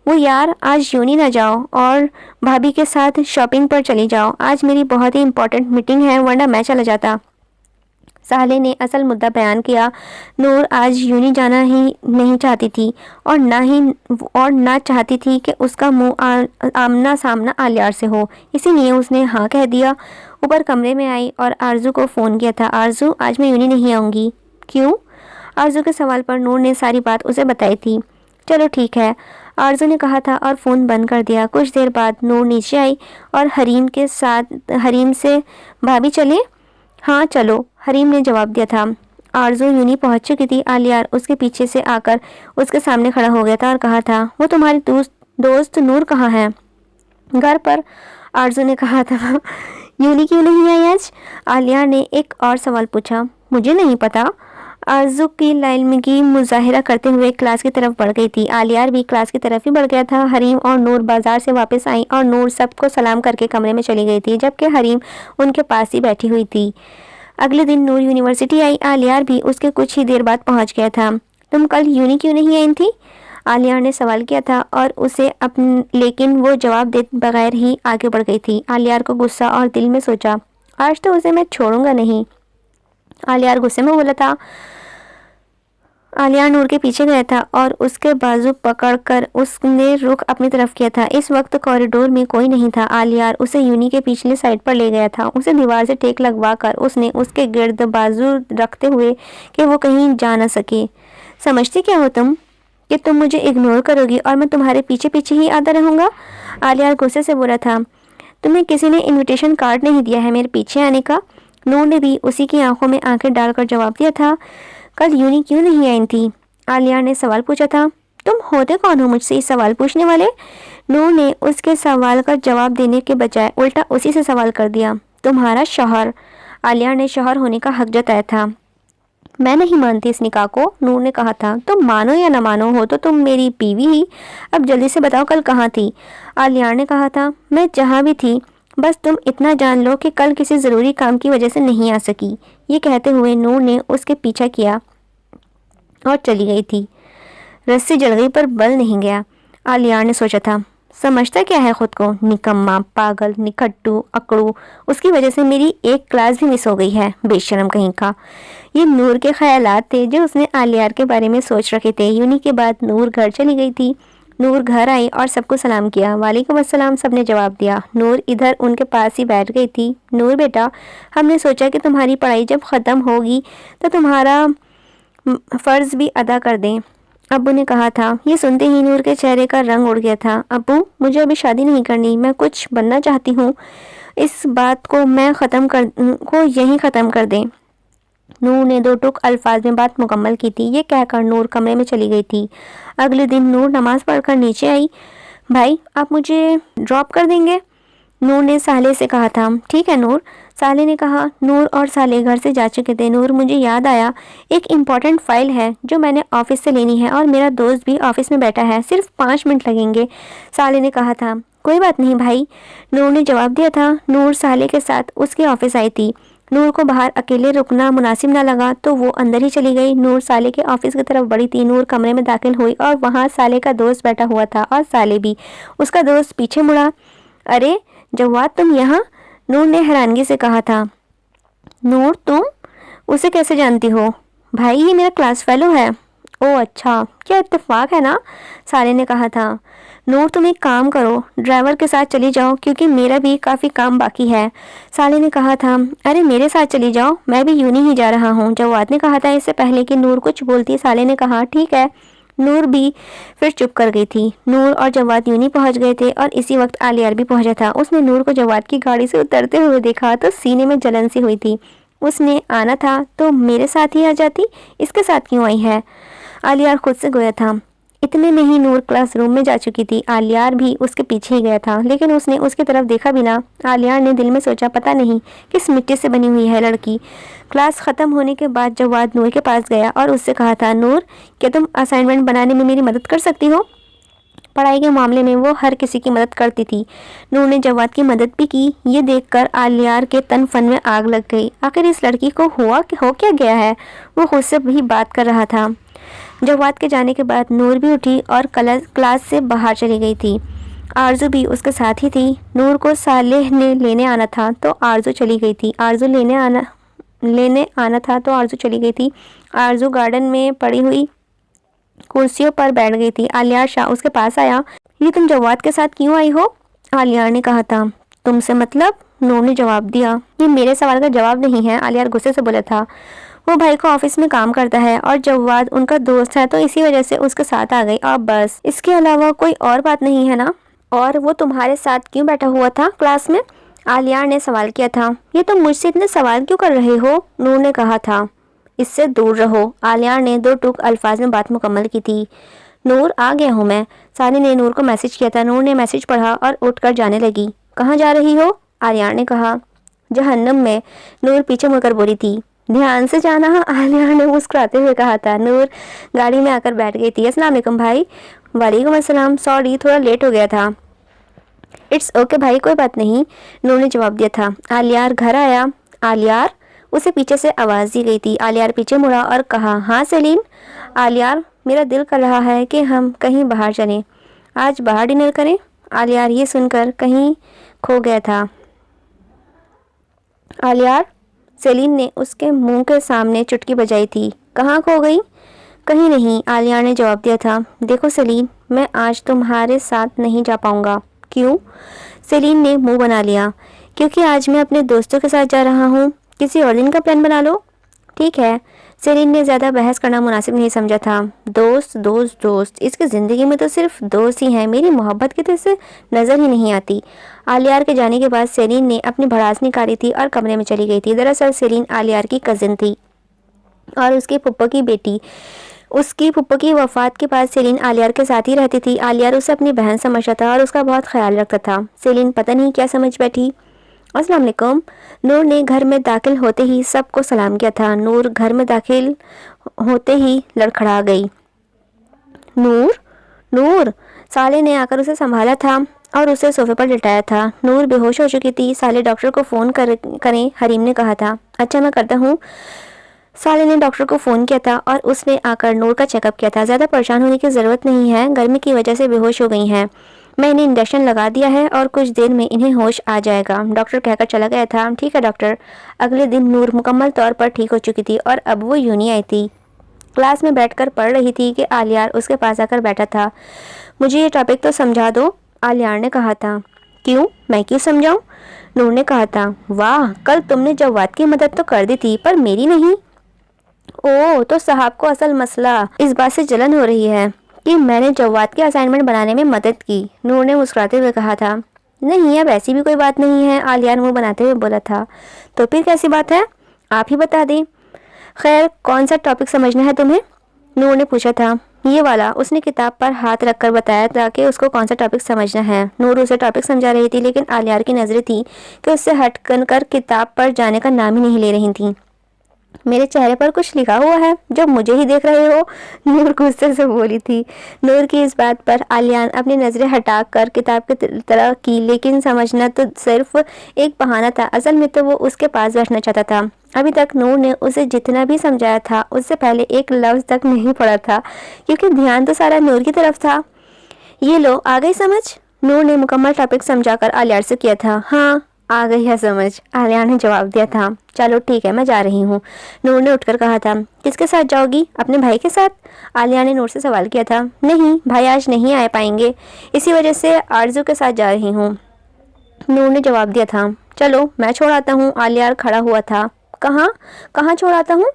وہ یار، آج یونی نہ جاؤ اور بھابھی کے ساتھ شاپنگ پر چلی جاؤ۔ آج میری بہت ہی امپورٹنٹ میٹنگ ہے، ورنہ میں چلا جاتا۔ سالے نے اصل مدعا بیان کیا۔ نور آج یونی جانا ہی نہیں چاہتی تھی اور نہ چاہتی تھی کہ اس کا منہ آمنا سامنا آلیار سے ہو، اسی لیے اس نے ہاں کہہ دیا۔ اوپر کمرے میں آئی اور آرزو کو فون کیا تھا۔ آرزو، آج میں یونی نہیں آؤں گی۔ کیوں؟ آرزو کے سوال پر نور نے ساری بات اسے بتائی تھی۔ چلو ٹھیک ہے، آرزو نے کہا تھا اور فون بند کر دیا۔ کچھ دیر بعد نور نیچے آئی اور حریم سے، بھابھی چلے؟ ہاں چلو، حریم نے جواب دیا تھا۔ آرزو یونی پہنچ چکی تھی۔ آلیار اس کے پیچھے سے آ کر اس کے سامنے کھڑا ہو گیا تھا اور کہا تھا، وہ تمہاری دوست نور کہاں ہے؟ گھر پر، آرزو نے کہا تھا۔ یونی کیوں نہیں آئی آج؟ آلیار نے ایک اور سوال پوچھا۔ مجھے نہیں پتا۔ آرزو کی لاعلمگی مظاہرہ کرتے ہوئے کلاس کی طرف بڑھ گئی تھی۔ آلیار بھی کلاس کی طرف ہی بڑھ گیا تھا۔ حریم اور نور بازار سے واپس آئیں اور نور سب کو سلام کر کے کمرے میں چلی گئی تھی، جبکہ حریم ان کے پاس ہی بیٹھی ہوئی تھی۔ اگلے دن نور یونیورسٹی آئی۔ آلیار بھی اس کے کچھ ہی دیر بعد پہنچ گیا تھا۔ تم کل یونی کیوں نہیں آئی تھی؟ آلیار نے سوال کیا تھا اور لیکن وہ جواب دے بغیر ہی آگے بڑھ گئی تھی۔ آلیار کو غصہ اور دل میں سوچا، آج تو اسے میں چھوڑوں گا نہیں۔ آلیار غصے میں بولا تھا۔ آلیار نور کے پیچھے گیا تھا اور اس کے بازو پکڑ کر اس نے رخ اپنی طرف کیا تھا۔ اس وقت کوریڈور میں کوئی نہیں تھا۔ آلیار اسے یونی کے پچھلے سائڈ پر لے گیا تھا۔ اسے دیوار سے ٹیک لگوا کر اس نے اس کے گرد بازو رکھتے ہوئے کہ وہ کہیں جا نہ سکے۔ سمجھتی کیا ہو تم کہ تم مجھے اگنور کرو گی اور میں تمہارے پیچھے پیچھے ہی آتا رہوں گا؟ آلیار غصے سے بولا تھا۔ تمہیں کسی نے انویٹیشن کارڈ نہیں دیا ہے میرے پیچھے آنے کا؟ نور نے بھی اسی کی آنکھوں میں آنکھیں ڈال کر جواب دیا تھا۔ کل یونی کیوں نہیں آئی تھی؟ آلیار نے سوال پوچھا تھا۔ تم ہوتے کون ہو مجھ سے یہ سوال پوچھنے والے؟ نور نے اس کے سوال کا جواب دینے کے بجائے الٹا اسی سے سوال کر دیا۔ تمہارا شوہر؟ آلیار نے شوہر ہونے کا حق جتایا تھا۔ میں نہیں مانتی اس نکاح کو، نور نے کہا تھا۔ تم مانو یا نہ مانو، ہو تو تم میری بیوی ہی۔ اب جلدی سے بتاؤ کل کہاں تھی؟ آلیار نے کہا تھا۔ میں جہاں بھی تھی، بس تم اتنا جان لو کہ کل کسی ضروری کام کی وجہ سے نہیں آ سکی۔ یہ کہتے ہوئے نور نے اس کے پیچھا کیا اور چلی گئی تھی۔ رسی جل گئی پر بل نہیں گیا، آلیار نے سوچا تھا۔ سمجھتا کیا ہے خود کو؟ نکما، پاگل، نکھٹو، اکڑو، اس کی وجہ سے میری ایک کلاس بھی مس ہو گئی ہے، بے شرم کہیں کا۔ یہ نور کے خیالات تھے جو اس نے آلیار کے بارے میں سوچ رکھے تھے۔ یونی کے بعد نور گھر چلی گئی تھی۔ نور گھر آئی اور سب کو سلام کیا۔ وعلیکم السلام، سب نے جواب دیا۔ نور ادھر ان کے پاس ہی بیٹھ گئی تھی۔ نور بیٹا، ہم نے سوچا کہ تمہاری پڑھائی جب ختم ہوگی تو تمہارا فرض بھی ادا کر دیں، ابو نے کہا تھا۔ یہ سنتے ہی نور کے چہرے کا رنگ اڑ گیا تھا۔ ابو، مجھے ابھی شادی نہیں کرنی، میں کچھ بننا چاہتی ہوں، اس بات کو یہیں ختم کر دیں۔ نور نے دو ٹوک الفاظ میں بات مکمل کی تھی۔ یہ کہہ کر نور کمرے میں چلی گئی تھی۔ اگلے دن نور نماز پڑھ کر نیچے آئی۔ بھائی، آپ مجھے ڈراپ کر دیں گے؟ نور نے سالے سے کہا تھا۔ ٹھیک ہے نور، سالے نے کہا۔ نور اور سالے گھر سے جا چکے تھے۔ نور، مجھے یاد آیا، ایک امپورٹنٹ فائل ہے جو میں نے آفس سے لینی ہے اور میرا دوست بھی آفس میں بیٹھا ہے، صرف 5 منٹ لگیں گے، سالے نے کہا تھا۔ کوئی بات نہیں بھائی، نور نے جواب دیا تھا۔ نور سالے کے ساتھ اس کے آفس آئی تھی۔ نور کو باہر اکیلے رکنا مناسب نہ لگا تو وہ اندر ہی چلی گئی۔ نور سالے کے آفس کی طرف بڑھی تھی۔ نور کمرے میں داخل ہوئی اور وہاں سالے کا دوست بیٹھا ہوا تھا اور سالے بھی۔ اس کا دوست پیچھے مڑا۔ ارے جواد، تم یہاں؟ نور نے حیرانگی سے کہا تھا۔ نور، تم اسے کیسے جانتی ہو؟ بھائی، یہ میرا کلاس فیلو ہے۔ اوہ اچھا، کیا اتفاق ہے نا، سالے نے کہا تھا۔ نور تم ایک کام کرو، ڈرائیور کے ساتھ چلی جاؤ کیونکہ میرا بھی کافی کام باقی ہے، سالے نے کہا تھا۔ ارے میرے ساتھ چلی جاؤ، میں بھی یونی ہی جا رہا ہوں، جواد نے کہا تھا۔ اس سے پہلے کہ نور کچھ بولتی سالے نے کہا ٹھیک ہے۔ نور بھی پھر چپ کر گئی تھی۔ نور اور جواد یونی پہنچ گئے تھے اور اسی وقت عالیار بھی پہنچا تھا۔ اس نے نور کو جواد کی گاڑی سے اترتے ہوئے دیکھا تو سینے میں جلن سی ہوئی تھی۔ اس نے آنا تھا تو میرے ساتھ ہی آ جاتی، اس کے ساتھ کیوں آئی ہے؟ عالیار خود سے گویا تھا۔ اتنے میں ہی نور کلاس روم میں جا چکی تھی۔ عالیار بھی اس کے پیچھے ہی گیا تھا لیکن اس نے اس کی طرف دیکھا بھی نہ۔ عالیار نے دل میں سوچا پتہ نہیں کس مٹی سے بنی ہوئی ہے لڑکی۔ کلاس ختم ہونے کے بعد جواد نور کے پاس گیا اور اس سے کہا تھا نور کیا تم اسائنمنٹ بنانے میں میری مدد کر سکتی ہو؟ پڑھائی کے معاملے میں وہ ہر کسی کی مدد کرتی تھی۔ نور نے جواد کی مدد بھی کی۔ یہ دیکھ کر عالیار کے تن فن میں آگ لگ گئی۔ آخر اس لڑکی کو ہو کیا گیا ہے؟ وہ خود سے بھی بات کر رہا تھا۔ جواد کے جانے کے بعد نور بھی اٹھی اور کلاس سے باہر چلی گئی تھی۔ آرزو بھی اس کے ساتھ ہی تھی۔ نور کو صالح نے لینے آنا تھا تو آرزو چلی گئی تھی۔ آرزو چلی گئی تھی۔ آرزو گارڈن میں پڑی ہوئی کرسیوں پر بیٹھ گئی تھی۔ عالیار شاہ اس کے پاس آیا۔ یہ تم جواد کے ساتھ کیوں آئی ہو؟ عالیار نے کہا تھا۔ تم سے مطلب؟ نور نے جواب دیا۔ یہ میرے سوال کا جواب نہیں ہے، عالیار غصے سے بولا تھا۔ وہ بھائی کو آفس میں کام کرتا ہے اور جواد ان کا دوست ہے تو اسی وجہ سے اس کے ساتھ آ گئی اور بس، اس کے علاوہ کوئی اور بات نہیں ہے نا؟ اور وہ تمہارے ساتھ کیوں بیٹھا ہوا تھا کلاس میں؟ عالیار نے سوال کیا تھا۔ یہ تم مجھ سے اتنے سوال کیوں کر رہے ہو؟ نور نے کہا تھا۔ اس سے دور رہو، عالیار نے 2 ٹوک الفاظ میں بات مکمل کی تھی۔ نور آ گیا ہوں میں، سانی نے نور کو میسج کیا تھا۔ نور نے میسج پڑھا اور اٹھ کر جانے لگی۔ کہاں جا رہی ہو؟ عالیار نے کہا۔ جہنم میں، نور پیچھے مڑ کر بولی تھی۔ دھیان سے جانا، عالیار نے مسکراتے ہوئے کہا تھا۔ نور گاڑی میں آ کر بیٹھ گئی تھی۔ السلام علیکم بھائی۔ وعلیکم السلام، سوری تھوڑا لیٹ ہو گیا تھا۔ اٹس اوکے بھائی، کوئی بات نہیں، نور نے جواب دیا تھا۔ عالیار گھر آیا؟ عالیار، اسے پیچھے سے آواز دی گئی تھی۔ عالیار پیچھے مڑا اور کہا ہاں سیلین۔ عالیار، میرا دل کر رہا ہے کہ ہم کہیں باہر چلیں، آج باہر ڈنر کریں۔ عالیار یہ سن کر کہیں کھو گیا تھا۔ عالیار، سیلین نے اس کے منہ کے سامنے چٹکی بجائی تھی۔ کہاں کھو گئی؟ کہیں نہیں، عالیار نے جواب دیا تھا۔ دیکھو سیلین، میں آج تمہارے ساتھ نہیں جا پاؤں گا۔ کیوں؟ سیلین نے منہ بنا لیا۔ کیونکہ آج میں اپنے دوستوں کے ساتھ جا رہا ہوں، کسی اور دن کا پلان بنا لو۔ ٹھیک ہے، سیلین نے زیادہ بحث کرنا مناسب نہیں سمجھا تھا۔ دوست دوست دوست، اس کی زندگی میں تو صرف دوست ہی ہیں، میری محبت کی تو اسے نظر ہی نہیں آتی۔ عالیار کے جانے کے بعد سیلین نے اپنی بھڑاس نکالی تھی اور کمرے میں چلی گئی تھی۔ دراصل سیلین عالیار کی کزن تھی اور اس کی پھپھو کی بیٹی۔ اس کی پھپھو کی وفات کے بعد سیلین عالیار کے ساتھ ہی رہتی تھی۔ عالیار اسے اپنی بہن سمجھتا تھا اور اس کا بہت خیال رکھتا تھا۔ سیلین پتہ نہیں کیا سمجھ بیٹھی۔ السلام علیکم، نور نے گھر میں داخل ہوتے ہی سب کو سلام کیا تھا۔ نور گھر میں داخل ہوتے ہی لڑکھڑا گئی۔ نور، نور، سالے نے آ کر اسے سنبھالا تھا اور اسے صوفے پر لٹایا تھا۔ نور بے ہوش ہو چکی تھی۔ سالے ڈاکٹر کو فون کریں، حریم نے کہا تھا۔ اچھا میں کرتا ہوں۔ سالے نے ڈاکٹر کو فون کیا تھا اور اس نے آ کر نور کا چیک اپ کیا تھا۔ زیادہ پریشان ہونے کی ضرورت نہیں ہے، گرمی کی وجہ سے بے ہوش ہو گئی ہیں، میں انہیں انجیکشن لگا دیا ہے اور کچھ دیر میں انہیں ہوش آ جائے گا، ڈاکٹر کہہ کر چلا گیا تھا۔ ٹھیک ہے ڈاکٹر۔ اگلے دن نور مکمل طور پر ٹھیک ہو چکی تھی اور اب وہ یونی آئی تھی۔ کلاس میں بیٹھ کر پڑھ رہی تھی کہ عالیار اس کے پاس آ کر بیٹھا تھا۔ مجھے یہ ٹاپک تو سمجھا دو، عالیار نے کہا تھا۔ کیوں؟ میں کیوں سمجھاؤں؟ نور نے کہا تھا۔ واہ، کل تم نے جواد کی مدد تو کر دی تھی پر میری نہیں۔ اوہ، تو صاحب کو اصل مسئلہ اس بات سے جلن ہو رہی ہے کہ میں نے جواد کے اسائنمنٹ بنانے میں مدد کی، نور نے مسکراتے ہوئے کہا تھا۔ نہیں، اب ایسی بھی کوئی بات نہیں ہے، عالیار منہ بناتے ہوئے بولا تھا۔ تو پھر کیسی بات ہے؟ آپ ہی بتا دیں۔ خیر، کون سا ٹاپک سمجھنا ہے تمہیں؟ نور نے پوچھا تھا۔ یہ والا، اس نے کتاب پر ہاتھ رکھ کر بتایا تھا کہ اس کو کون سا ٹاپک سمجھنا ہے۔ نور اسے ٹاپک سمجھا رہی تھی لیکن عالیار کی نظریں تھیں کہ اس سے ہٹ کر کتاب پر جانے کا نام ہی نہیں لے رہی تھیں۔ میرے چہرے پر کچھ لکھا ہوا ہے جو مجھے ہی دیکھ رہے ہو، نور غصے سے بولی تھی۔ نور کی اس بات پر عالیار اپنی نظریں ہٹا کر کتاب کی طرح کی، لیکن سمجھنا تو صرف ایک بہانہ تھا، اصل میں تو وہ اس کے پاس بیٹھنا چاہتا تھا۔ ابھی تک نور نے اسے جتنا بھی سمجھایا تھا اس سے پہلے ایک لفظ تک نہیں پڑا تھا کیونکہ دھیان تو سارا نور کی طرف تھا۔ یہ لو، آ گئی سمجھ؟ نور نے مکمل ٹاپک سمجھا کر عالیار سے کیا تھا۔ ہاں، آ گئی ہے سمجھ، عالیہ نے جواب دیا تھا۔ چلو ٹھیک ہے، میں جا رہی ہوں، نور نے اٹھ کر کہا تھا۔ کس کے ساتھ جاؤ گی؟ اپنے بھائی کے ساتھ؟ عالیہ نے نور سے سوال کیا تھا۔ نہیں، بھائی آج نہیں آ پائیں گے، اسی وجہ سے آرزو کے ساتھ جا رہی ہوں، نور نے جواب دیا تھا۔ چلو میں چھوڑ آتا ہوں، عالیہ کھڑا ہوا تھا۔ کہاں چھوڑ آتا ہوں؟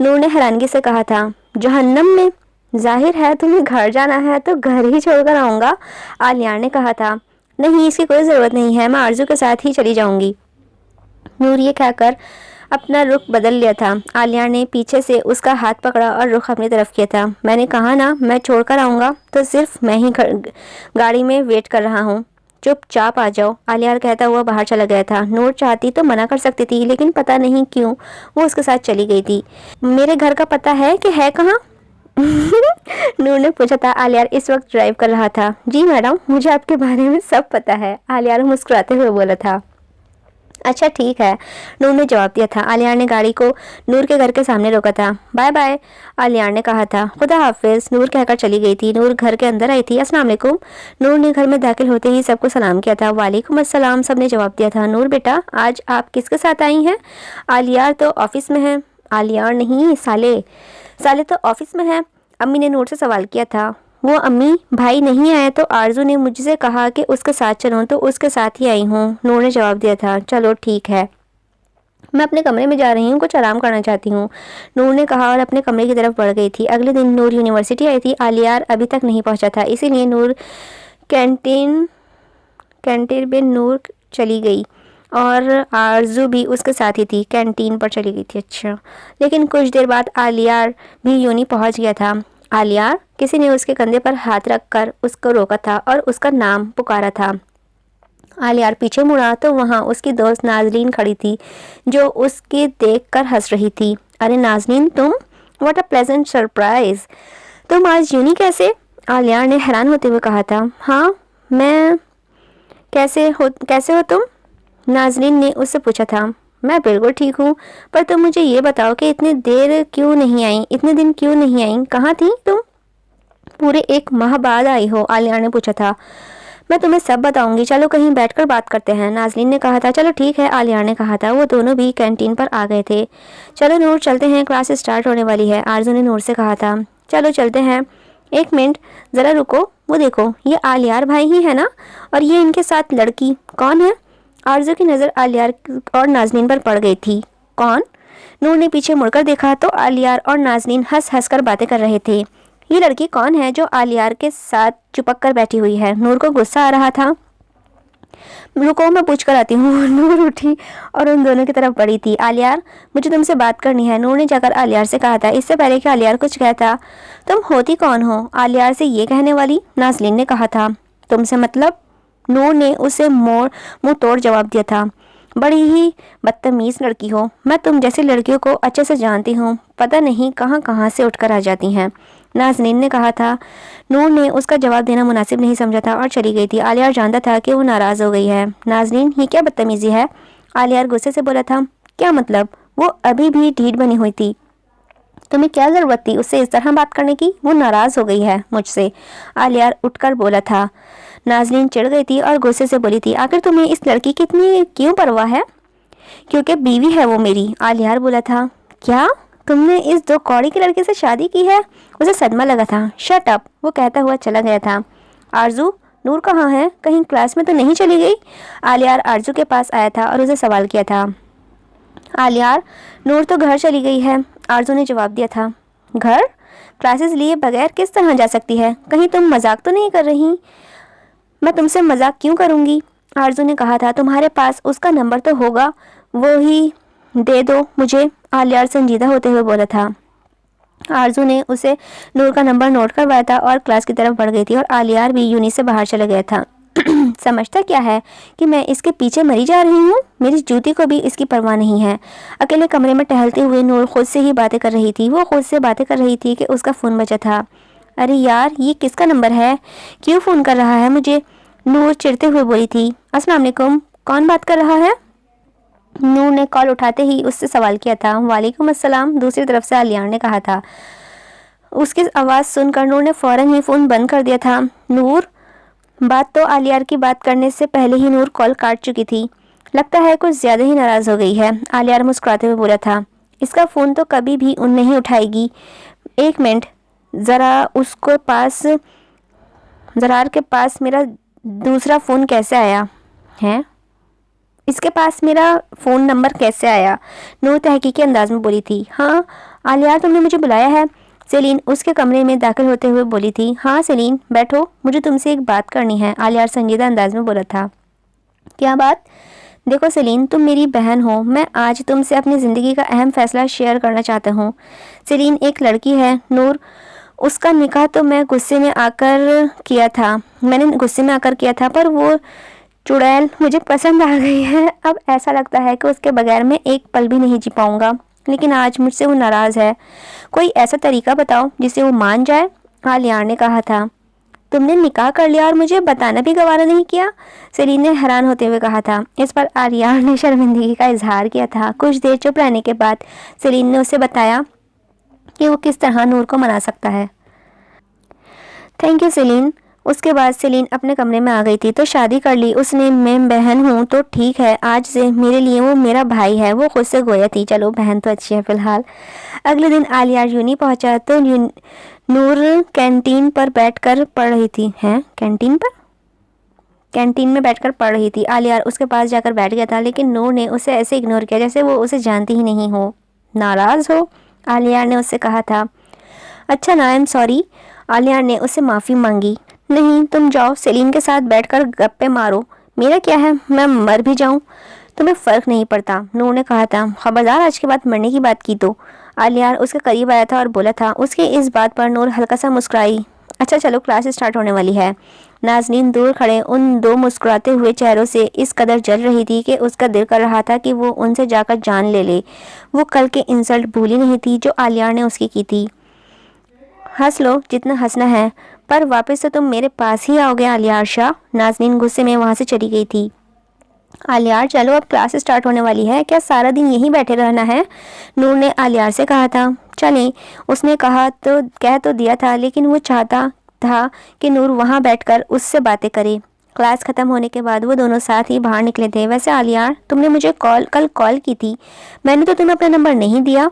نور نے حیرانگی سے کہا تھا۔ جہنم میں، ظاہر ہے تمہیں گھر جانا ہے تو گھر ہی چھوڑ کر آؤں گا، عالیہ نے کہا تھا۔ نہیں، اس کی کوئی ضرورت نہیں ہے، میں آرزو کے ساتھ ہی چلی جاؤں گی، نور یہ کہہ کر اپنا رخ بدل لیا تھا۔ عالیہ نے پیچھے سے اس کا ہاتھ پکڑا اور رخ اپنی طرف کیا تھا۔ میں نے کہا نا میں چھوڑ کر آؤں گا، تو صرف میں ہی گاڑی میں ویٹ کر رہا ہوں، چپ چاپ آ جاؤ، عالیہ کہتا ہوا باہر چلا گیا تھا۔ نور چاہتی تو منع کر سکتی تھی، لیکن پتہ نہیں کیوں وہ اس کے ساتھ چلی گئی تھی۔ میرے گھر کا پتہ ہے کہ ہے کہاں؟ نور نے پوچھا تھا۔ عالیہ اس وقت ڈرائیو کر رہا تھا۔ جی میڈم، مجھے آپ کے بارے میں سب پتہ ہے، عالیہ مسکراتے ہوئے بولا تھا۔ اچھا ٹھیک ہے، نور نے جواب دیا تھا۔ عالیہ نے گاڑی کو نور کے گھر کے سامنے روکا تھا۔ بائے بائے، عالیہ نے کہا تھا۔ خدا حافظ، نور کہہ کر چلی گئی تھی۔ نور گھر کے اندر آئی تھی۔ السلام علیکم، نور نے گھر میں داخل ہوتے ہی سب کو سلام کیا تھا۔ وعلیکم السلام، سب نے جواب دیا تھا۔ نور بیٹا، آج آپ کس کے ساتھ آئی ہیں؟ عالیہ تو آفس میں ہے۔ عالیہ نہیں، سالے تو آفس میں ہے، امی نے نور سے سوال کیا تھا۔ وہ امی بھائی نہیں آئے تو آرزو نے مجھ سے کہا کہ اس کے ساتھ چلوں تو اس کے ساتھ ہی آئی ہوں، نور نے جواب دیا تھا۔ چلو ٹھیک ہے، میں اپنے کمرے میں جا رہی ہوں، کچھ آرام کرنا چاہتی ہوں، نور نے کہا اور اپنے کمرے کی طرف بڑھ گئی تھی۔ اگلے دن نور یونیورسٹی آئی تھی۔ عالیہ ابھی تک نہیں پہنچا تھا، اسی لیے نور کینٹین میں نور چلی گئی اور آرزو بھی اس کے ساتھ ہی تھی، کینٹین پر چلی گئی تھی۔ اچھا، لیکن کچھ دیر بعد عالیہ بھی یونی پہنچ گیا تھا۔ عالیہ، کسی نے اس کے کندھے پر ہاتھ رکھ کر اس کو روکا تھا اور اس کا نام پکارا تھا۔ عالیہ پیچھے مڑا تو وہاں اس کی دوست نازنین کھڑی تھی، جو اس کے دیکھ کر ہنس رہی تھی۔ ارے نازنین، تم؟ واٹ اے پلیزنٹ سرپرائز، تم آج یونی کیسے؟ عالیہ نے حیران ہوتے ہوئے کہا تھا۔ ہاں میں، کیسے ہو تم؟ نازنین نے اس سے پوچھا تھا۔ میں بالکل ٹھیک ہوں، پر تم مجھے یہ بتاؤ کہ اتنے دن کیوں نہیں آئیں، کہاں تھی تم؟ پورے 1 ماہ بعد آئی ہو، عالیہ نے پوچھا تھا۔ میں تمہیں سب بتاؤں گی، چلو کہیں بیٹھ کر بات کرتے ہیں، نازنین نے کہا تھا۔ چلو ٹھیک ہے، عالیہ نے کہا تھا۔ وہ دونوں بھی کینٹین پر آ گئے تھے۔ چلو نور چلتے ہیں، کلاس اسٹارٹ ہونے والی ہے، آرزو نے نور سے کہا تھا۔ چلو چلتے ہیں، ایک منٹ ذرا رکو، وہ دیکھو یہ عالیہ بھائی ہی ہے نا، اور یہ ان کے ساتھ لڑکی کون ہے؟ آرزو کی نظر عالیہ اور نازنین پر پڑ گئی تھی۔ کون؟ نور نے پیچھے مڑ کر دیکھا تو عالیہ اور نازنین ہنس ہنس کر باتیں کر رہے تھے۔ یہ لڑکی کون ہے جو عالیہ کے ساتھ چپک کر بیٹھی ہوئی ہے؟ نور کو غصہ آ رہا تھا۔ رکو میں پوچھ کر آتی ہوں، نور اٹھی اور ان دونوں کی طرف بڑھی تھی۔ عالیہ، مجھے تم سے بات کرنی ہے، نور نے جا کر عالیہ سے کہا تھا۔ اس سے پہلے کہ عالیہ کچھ کہتا، تم ہوتی کون ہو عالیہ سے یہ کہنے والی؟ نازنین نے کہا تھا۔ تم سے مطلب؟ نور نے اسے منہ توڑ جواب دیا تھا۔ بڑی ہی بدتمیز لڑکی ہو، میں تم جیسی لڑکیوں کو اچھے سے جانتی ہوں، پتہ نہیں کہاں سے اٹھ کر آ جاتی ہیں، نازنین نے کہا تھا۔ نور نے اس کا جواب دینا مناسب نہیں سمجھا تھا اور چلی گئی تھی۔ عالیہ جانتا تھا کہ وہ ناراض ہو گئی ہے۔ نازنین، یہ کیا بدتمیزی ہے؟ عالیہ غصے سے بولا تھا۔ کیا مطلب؟ وہ ابھی بھی ڈھیٹ بنی ہوئی تھی، تمہیں کیا ضرورت تھی اس سے اس طرح بات کرنے کی؟ وہ ناراض ہو گئی ہے مجھ سے، عالیہ اٹھ کر بولا تھا۔ نازنین چڑھ گئی تھی اور غصے سے بولی تھی۔ آخر تمہیں اس لڑکی کی اتنی کیوں پرواہ ہے؟ کیونکہ بیوی ہے وہ میری، عالیہ بولا تھا۔ کیا تم نے اس 2 کوڑی کی لڑکی سے شادی کی ہے؟ اسے صدمہ لگا تھا۔ شٹ اپ، وہ کہتا ہوا چلا گیا تھا۔ آرزو، نور کہاں ہے؟ کہیں کلاس میں تو نہیں چلی گئی؟ عالیہ آرزو کے پاس آیا تھا اور اسے سوال کیا تھا۔ عالیہ، نور تو گھر چلی گئی ہے، آرزو نے جواب دیا تھا۔ گھر؟ کلاسز لیے بغیر کس طرح جا سکتی ہے؟ کہیں تم مذاق تو نہیں کر رہی؟ میں تم سے مذاق کیوں کروں گی؟ آرزو نے کہا تھا۔ تمہارے پاس اس کا نمبر تو ہوگا، وہی دے دو مجھے، عالیہ سنجیدہ ہوتے ہوئے بولا تھا۔ آرزو نے اسے نور کا نمبر نوٹ کروایا تھا اور کلاس کی طرف بڑھ گئی تھی اور عالیہ بھی یونی سے باہر چلا گیا تھا۔ سمجھتا کیا ہے کہ میں اس کے پیچھے مری جا رہی ہوں؟ میری جوتی کو بھی اس کی پرواہ نہیں ہے۔ اکیلے کمرے میں ٹہلتے ہوئے نور خود سے ہی باتیں کر رہی تھی۔ وہ خود سے باتیں کر رہی تھی کہ اس کا فون بجا تھا۔ ارے یار، یہ کس کا نمبر ہے؟ کیوں فون کر رہا ہے مجھے؟ نور چڑھتے ہوئے بولی تھی۔ السلام علیکم، کون بات کر رہا ہے؟ نور نے کال اٹھاتے ہی اس سے سوال کیا تھا۔ وعلیکم السلام، دوسری طرف سے عالیہ نے کہا تھا۔ اس کی آواز سن کر نور نے فوراً ہی فون بند کر دیا تھا۔ نور، بات تو عالیہ کی بات کرنے سے پہلے ہی نور کال کاٹ چکی تھی۔ لگتا ہے کچھ زیادہ ہی ناراض ہو گئی ہے، آلیار مسکراتے ہوئے بولا تھا۔ اس کا فون تو کبھی بھی نہیں اٹھائے گی۔ ایک منٹ، زرار کے پاس میرا دوسرا فون کیسے آیا ہے؟ اس کے پاس میرا فون نمبر کیسے آیا؟ نور تحقیقی انداز میں بولی تھی۔ ہاں آلیار، تم نے مجھے بلایا ہے؟ سیلین اس کے کمرے میں داخل ہوتے ہوئے بولی تھی۔ ہاں سیلین بیٹھو، مجھے تم سے ایک بات کرنی ہے، آلیار سنجیدہ انداز میں بولا تھا۔ کیا بات؟ دیکھو سیلین، تم میری بہن ہو، میں آج تم سے اپنی زندگی کا اہم فیصلہ شیئر کرنا چاہتا ہوں۔ سیلین ایک لڑکی ہے نور، اس کا نکاح تو میں نے غصے میں آ کر کیا تھا، پر وہ چڑیل مجھے پسند آ گئی ہے۔ اب ایسا لگتا ہے کہ اس کے بغیر میں ایک پل بھی نہیں جی پاؤں گا، لیکن آج مجھ سے وہ ناراض ہے۔ کوئی ایسا طریقہ بتاؤ جس سے وہ مان جائے، آلیار نے کہا تھا۔ تم نے نکاح کر لیا اور مجھے بتانا بھی گوارا نہیں کیا، سیلین نے حیران ہوتے ہوئے کہا تھا۔ اس پر آلیار نے شرمندگی کا اظہار کیا تھا۔ کچھ دیر چپ رہنے کے بعد سیلین نے اسے بتایا کہ وہ کس طرح نور کو منا سکتا ہے۔ Thank you saline. اس کے بعد سیلین اپنے کمرے میں آ گئی تھی۔ تو شادی کر لی اس نے؟ میں بہن ہوں تو ٹھیک ہے، آج سے میرے لیے وہ میرا بھائی ہے، وہ خود سے گویا تھی۔ چلو بہن تو اچھی ہے فی الحال۔ اگلے دن آلیار یونی پہنچا تو نور کینٹین پر بیٹھ کر پڑھ رہی تھی۔ کینٹین میں بیٹھ کر پڑھ رہی تھی۔ آلیار اس کے پاس جا کر بیٹھ گیا تھا، لیکن نور نے اسے ایسے اگنور کیا جیسے وہ اسے جانتی ہی نہیں ہو۔ ناراض ہو؟ آلیار نے اس سے کہا تھا۔ اچھا نا، آئی ایم سوری، آلیار نے اس سے معافی مانگی۔ نہیں، تم جاؤ سیلین کے ساتھ بیٹھ کر گپے مارو، میرا کیا ہے، میں مر بھی جاؤں، تمہیں فرق نہیں پڑتا، نور نے کہا تھا۔ خبردار آج کے بعد مرنے کی بات کی تو۔ آلیار اس کے قریب آیا تھا اور بولا تھا۔ اس کی اس بات پر نور ہلکا سا مسکرائی۔ اچھا چلو، کلاس اسٹارٹ ہونے والی ہے۔ ناظرین دور کھڑے ان دو مسکراتے ہوئے چہروں سے اس قدر جل رہی تھی کہ اس کا دل کر رہا تھا کہ وہ ان سے جا کر جان لے لے۔ وہ کل کے انسلٹ بھولی نہیں تھی جو آلیار نے اس کی تھی۔ ہنس لو جتنا ہنسنا ہے، پر واپس تو تم میرے پاس ہی آؤ گے آلیار شاہ۔ ناظرین غصے میں وہاں سے چلی گئی تھی۔ آلیار چلو، اب کلاس اسٹارٹ ہونے والی ہے، کیا سارا دن یہیں بیٹھے رہنا ہے؟ نور نے آلیار سے کہا تھا۔ چلیں، اس نے کہہ تو دیا تھا، لیکن وہ چاہتا تھا کہ نور وہاں بیٹھ کر اس سے باتیں کرے۔ کلاس ختم ہونے کے بعد وہ دونوں ساتھ ہی باہر نکلے تھے۔ ویسے آلیار، تم نے مجھے کل کال کی تھی، میں نے تو تمہیں اپنا نمبر نہیں دیا،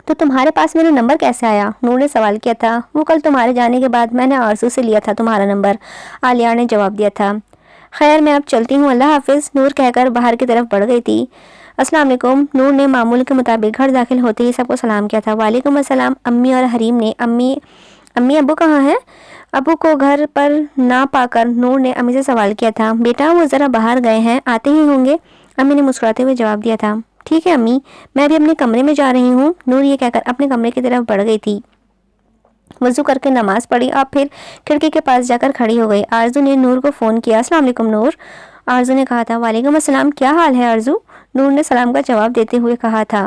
تو تمہارے پاس میرا نمبر کیسے آیا؟ نور نے سوال کیا تھا۔ وہ کل تمہارے جانے کے بعد میں نے آرزو سے لیا تھا تمہارا نمبر، آلیار نے جواب دیا تھا۔ خیر میں اب چلتی ہوں، اللہ حافظ، نور کہہ کر باہر کی طرف بڑھ گئی تھی۔ السلام علیکم، نور نے معمول کے مطابق گھر داخل ہوتے ہی سب کو سلام کیا تھا۔ وعلیکم السلام امی اور حریم نے۔ امی ابو کہاں ہیں؟ ابو کو گھر پر نہ پا کر نور نے امی سے سوال کیا تھا۔ بیٹا وہ ذرا باہر گئے ہیں، آتے ہی ہوں گے، امی نے مسکراتے ہوئے جواب دیا تھا۔ ٹھیک ہے امی، میں ابھی اپنے کمرے میں جا رہی ہوں، نور یہ کہہ کر اپنے کمرے کی طرف بڑھ گئی تھی۔ وضو کر کے نماز پڑھی اور پھر کھڑکی کے پاس جا کر کھڑی ہو گئی۔ آرزو نے نور کو فون کیا۔ السلام علیکم نور، آرزو نے کہا تھا۔ وعلیکم السلام، کیا حال ہے آرزو؟ نور نے سلام کا جواب دیتے ہوئے کہا تھا۔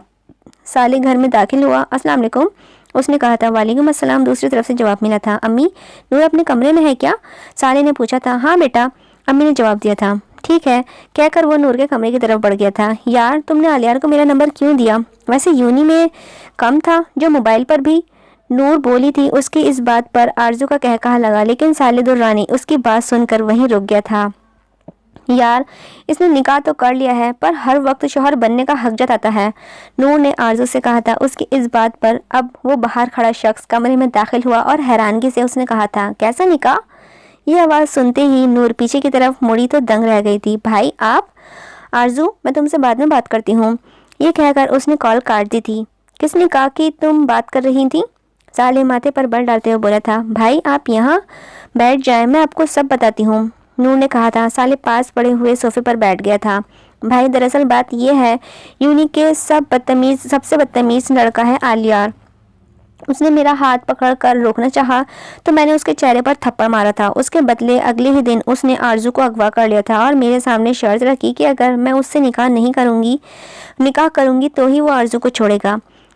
صالح گھر میں داخل ہوا۔ السلام علیکم، اس نے کہا تھا۔ وعلیکم السلام، دوسری طرف سے جواب ملا تھا۔ امی، نور اپنے کمرے میں ہے کیا؟ صالح نے پوچھا تھا۔ ہاں بیٹا، امی نے جواب دیا تھا۔ ٹھیک ہے، کہہ کر وہ نور کے کمرے کی طرف بڑھ گیا تھا۔ یار تم نے آلیار کو میرا نمبر کیوں دیا؟ ویسے یونی میں کم تھا جو موبائل پر بھی نور بولی تھی۔ اس کی اس بات پر آرزو کا کہا لگا، لیکن صالح درانی اس کی بات سن کر وہیں رک گیا تھا۔ یار اس نے نکاح تو کر لیا ہے، پر ہر وقت شوہر بننے کا حق جتاتا ہے، نور نے آرزو سے کہا تھا۔ اس کی اس بات پر اب وہ باہر کھڑا شخص کمرے میں داخل ہوا اور حیرانگی سے اس نے کہا تھا۔ کیسا نکاح؟ یہ آواز سنتے ہی نور پیچھے کی طرف مڑی تو دنگ رہ گئی تھی۔ بھائی آپ؟ آرزو میں تم سے بعد میں بات کرتی ہوں، یہ کہہ کر اس نے کال کاٹ دی تھی۔ کس نکاح کی تم بات کر رہی تھی؟ صالح ماتھے پر بل ڈالتے ہوئے بولا تھا۔ بھائی آپ یہاں بیٹھ جائیں، میں آپ کو سب بتاتی ہوں، نور نے کہا تھا۔ صالح پاس پڑے ہوئے صوفے پر بیٹھ گیا تھا۔ بھائی دراصل بات یہ ہے، یونی کے سب سے بدتمیز لڑکا ہے آلیار، اس نے میرا ہاتھ پکڑ کر روکنا چاہا تو میں نے اس کے چہرے پر تھپڑ مارا تھا۔ اس کے بدلے اگلے ہی دن اس نے آرزو کو اغوا کر لیا تھا اور میرے سامنے شرط رکھی کہ اگر میں اس سے نکاح کروں گی تو ہی وہ آرزو کو چھوڑے گا۔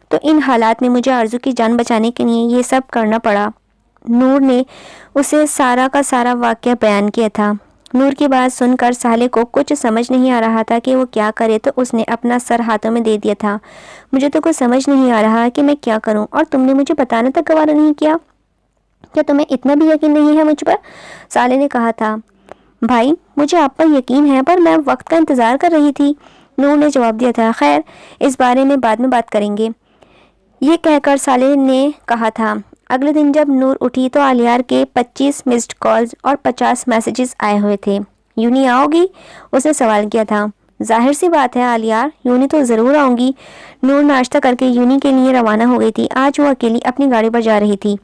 تو ان حالات میں مجھے آرزو کی جان بچانے کے لیے یہ سب کرنا پڑا۔ نور نے اسے سارا کا سارا واقعہ بیان کیا تھا۔ نور کی بات سن کر صالح کو کچھ سمجھ نہیں آ رہا تھا کہ وہ کیا کرے، تو اس نے اپنا سر ہاتھوں میں دے دیا تھا۔ مجھے تو کچھ سمجھ نہیں آ رہا کہ میں کیا کروں، اور تم نے مجھے بتانا تک گوارا نہیں کیا، کیا تمہیں اتنا بھی یقین نہیں ہے مجھ پر؟ صالح نے کہا تھا۔ بھائی مجھے آپ پر یقین ہے پر میں وقت کا انتظار کر رہی تھی، نور نے جواب دیا تھا۔ خیر اس بارے میں بعد میں بات کریں گے، یہ کہہ کر صالح نے کہا تھا۔ اگلے دن جب نور اٹھی تو آلیار کے 25 مسڈ کالز اور 50 میسیجز آئے ہوئے تھے۔ یوں نہیں آؤ گی؟ اس نے سوال کیا تھا۔ ظاہر سی بات ہے آلیار، یونی تو ضرور آؤں گی۔ نور ناشتہ کر کے یونی کے لیے روانہ ہو گئی تھی۔ آج وہ اکیلی اپنی گاڑی پر جا رہی تھی۔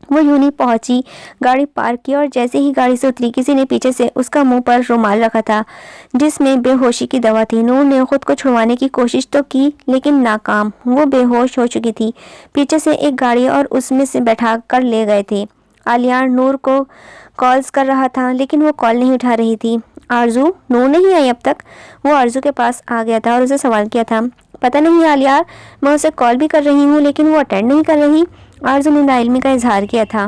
وہ یونی پہنچی، گاڑی پارک کی اور جیسے ہی گاڑی سے اتری کسی نے پیچھے سے اس کا منہ پر رومال رکھا تھا جس میں بے ہوشی کی دوا تھی۔ نور نے خود کو چھڑوانے کی کوشش تو کی لیکن ناکام، وہ بے ہوش ہو چکی تھی۔ پیچھے سے ایک گاڑی اور اس میں سے بیٹھا کر لے گئے تھے۔ آلیار نور کو کالز کر رہا تھا لیکن وہ کال نہیں اٹھا رہی تھی۔ آرزو، نور نہیں آئی اب تک؟ وہ آرزو کے پاس آ گیا تھا اور اسے سوال کیا تھا۔ پتہ نہیں آلیار، میں اسے کال بھی کر رہی ہوں لیکن وہ اٹینڈ نہیں کر رہی۔ آرزو نے لاعلمی کا اظہار کیا تھا۔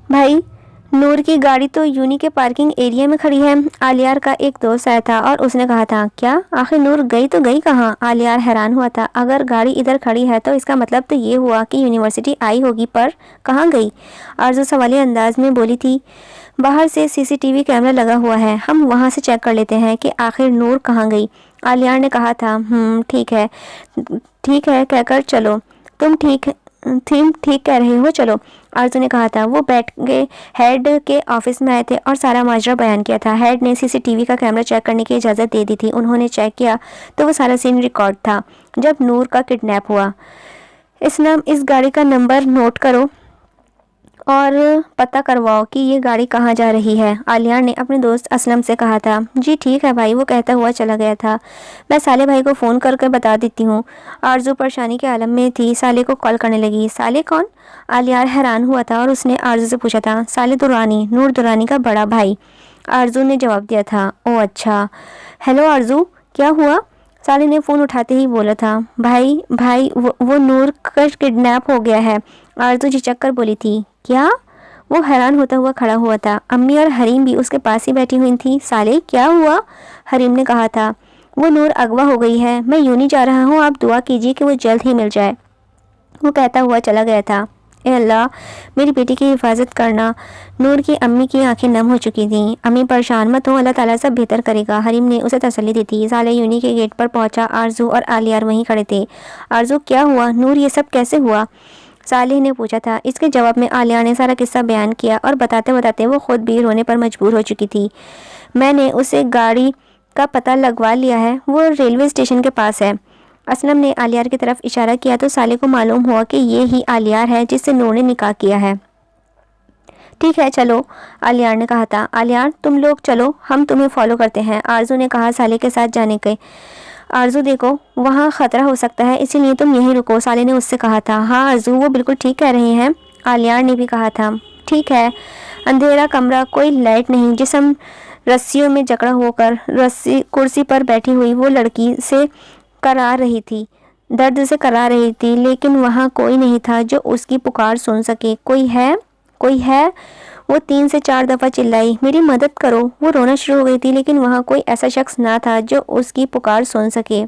بھائی نور کی گاڑی تو یونی کے پارکنگ ایریا میں کھڑی ہے۔ آلیار کا ایک دوست آیا تھا اور اس نے کہا تھا۔ کیا؟ آخر نور گئی تو گئی کہاں؟ آلیار حیران ہوا تھا۔ اگر گاڑی ادھر کھڑی ہے تو اس کا مطلب تو یہ ہوا کہ یونیورسٹی آئی ہوگی، پر کہاں گئی؟ آرزو سوالیہ انداز میں بولی تھی۔ باہر سے CCTV کیمرہ لگا ہوا ہے، ہم وہاں سے چیک کر لیتے ہیں کہ آخر نور کہاں گئی۔ آلیار نے کہا تھا۔ ٹھیک ہے کہہ کر چلو، تم ٹھیک کہہ رہے ہو، چلو، آرزو نے کہا تھا۔ وہ بیٹھ کے ہیڈ کے آفس میں آئے تھے اور سارا ماجرا بیان کیا تھا۔ ہیڈ نے CCTV کا کیمرہ چیک کرنے کی اجازت دے دی تھی۔ انہوں نے چیک کیا تو وہ سارا سین ریکارڈ تھا جب نور کا کڈنیپ ہوا۔ اس گاڑی کا نمبر نوٹ کرو اور پتہ کرواؤ کہ یہ گاڑی کہاں جا رہی ہے، آلیار نے اپنے دوست اسلم سے کہا تھا۔ جی ٹھیک ہے بھائی، وہ کہتا ہوا چلا گیا تھا۔ میں صالح بھائی کو فون کر کے بتا دیتی ہوں۔ آرزو پریشانی کے عالم میں تھی، صالح کو کال کرنے لگی۔ صالح کون؟ آلیار حیران ہوا تھا اور اس نے آرزو سے پوچھا تھا۔ صالح درانی، نور درانی کا بڑا بھائی، آرزو نے جواب دیا تھا۔ او اچھا، ہیلو آرزو، کیا ہوا؟ صالح نے فون اٹھاتے ہی بولا تھا۔ بھائی وہ نور کا کڈنیپ ہو گیا ہے، آرزو جھچک کر بولی تھی۔ کیا؟ وہ حیران ہوتا ہوا کھڑا ہوا تھا۔ امی اور حریم بھی اس کے پاس ہی بیٹھی ہوئی تھی۔ صالح کیا ہوا؟ حریم نے کہا تھا۔ وہ نور اغوا ہو گئی ہے، میں یوں نہیں جا رہا ہوں، آپ دعا کیجیے کہ وہ جلد ہی مل جائے، وہ کہتا ہوا چلا گیا تھا۔ اے اللہ میری بیٹی کی حفاظت کرنا۔ نور کی امی کی آنکھیں نم ہو چکی تھیں۔ امی پریشان مت ہو، اللہ تعالیٰ سب بہتر کرے گا، حریم نے اسے تسلی دی تھی۔ صالح یونی کے گیٹ پر پہنچا، آرزو اور آلیار وہیں کھڑے تھے۔ آرزو کیا ہوا؟ نور یہ سب کیسے ہوا؟ صالح نے پوچھا تھا۔ اس کے جواب میں آلیار نے سارا قصہ بیان کیا اور بتاتے بتاتے وہ خود بھی رونے پر مجبور ہو چکی تھی۔ میں نے اسے گاڑی کا پتہ لگوا لیا ہے، وہ ریلوے اسٹیشن کے پاس ہے۔ اسلم نے آلیار کی طرف اشارہ کیا تو صالح کو معلوم ہوا کہ یہ ہی آلیار ہے جس سے نور نے نکاح کیا ہے۔ ٹھیک ہے چلو، آلیار نے کہا تھا۔ آلیار تم لوگ چلو، ہم تمہیں فالو کرتے ہیں، آرزو نے کہا صالح کے ساتھ جانے کے۔ آرزو دیکھو وہاں خطرہ ہو سکتا ہے، اسی لیے تم یہیں رکو، صالح نے اس سے کہا تھا۔ ہاں آرزو وہ بالکل ٹھیک کہہ رہے ہیں، آلیار نے بھی کہا تھا۔ ٹھیک ہے۔ اندھیرا کمرہ، کوئی لائٹ نہیں، جسم رسیوں میں جکڑا ہو کر کرسی پر بیٹھی ہوئی وہ لڑکی سے کرا رہی تھی، درد سے کرا رہی تھی، لیکن وہاں کوئی نہیں تھا جو اس کی پکار سن سکے۔ کوئی ہے؟ وہ 3 سے 4 دفعہ چلائی، میری مدد کرو۔ وہ رونا شروع ہو گئی تھی لیکن وہاں کوئی ایسا شخص نہ تھا جو اس کی پکار سن سکے۔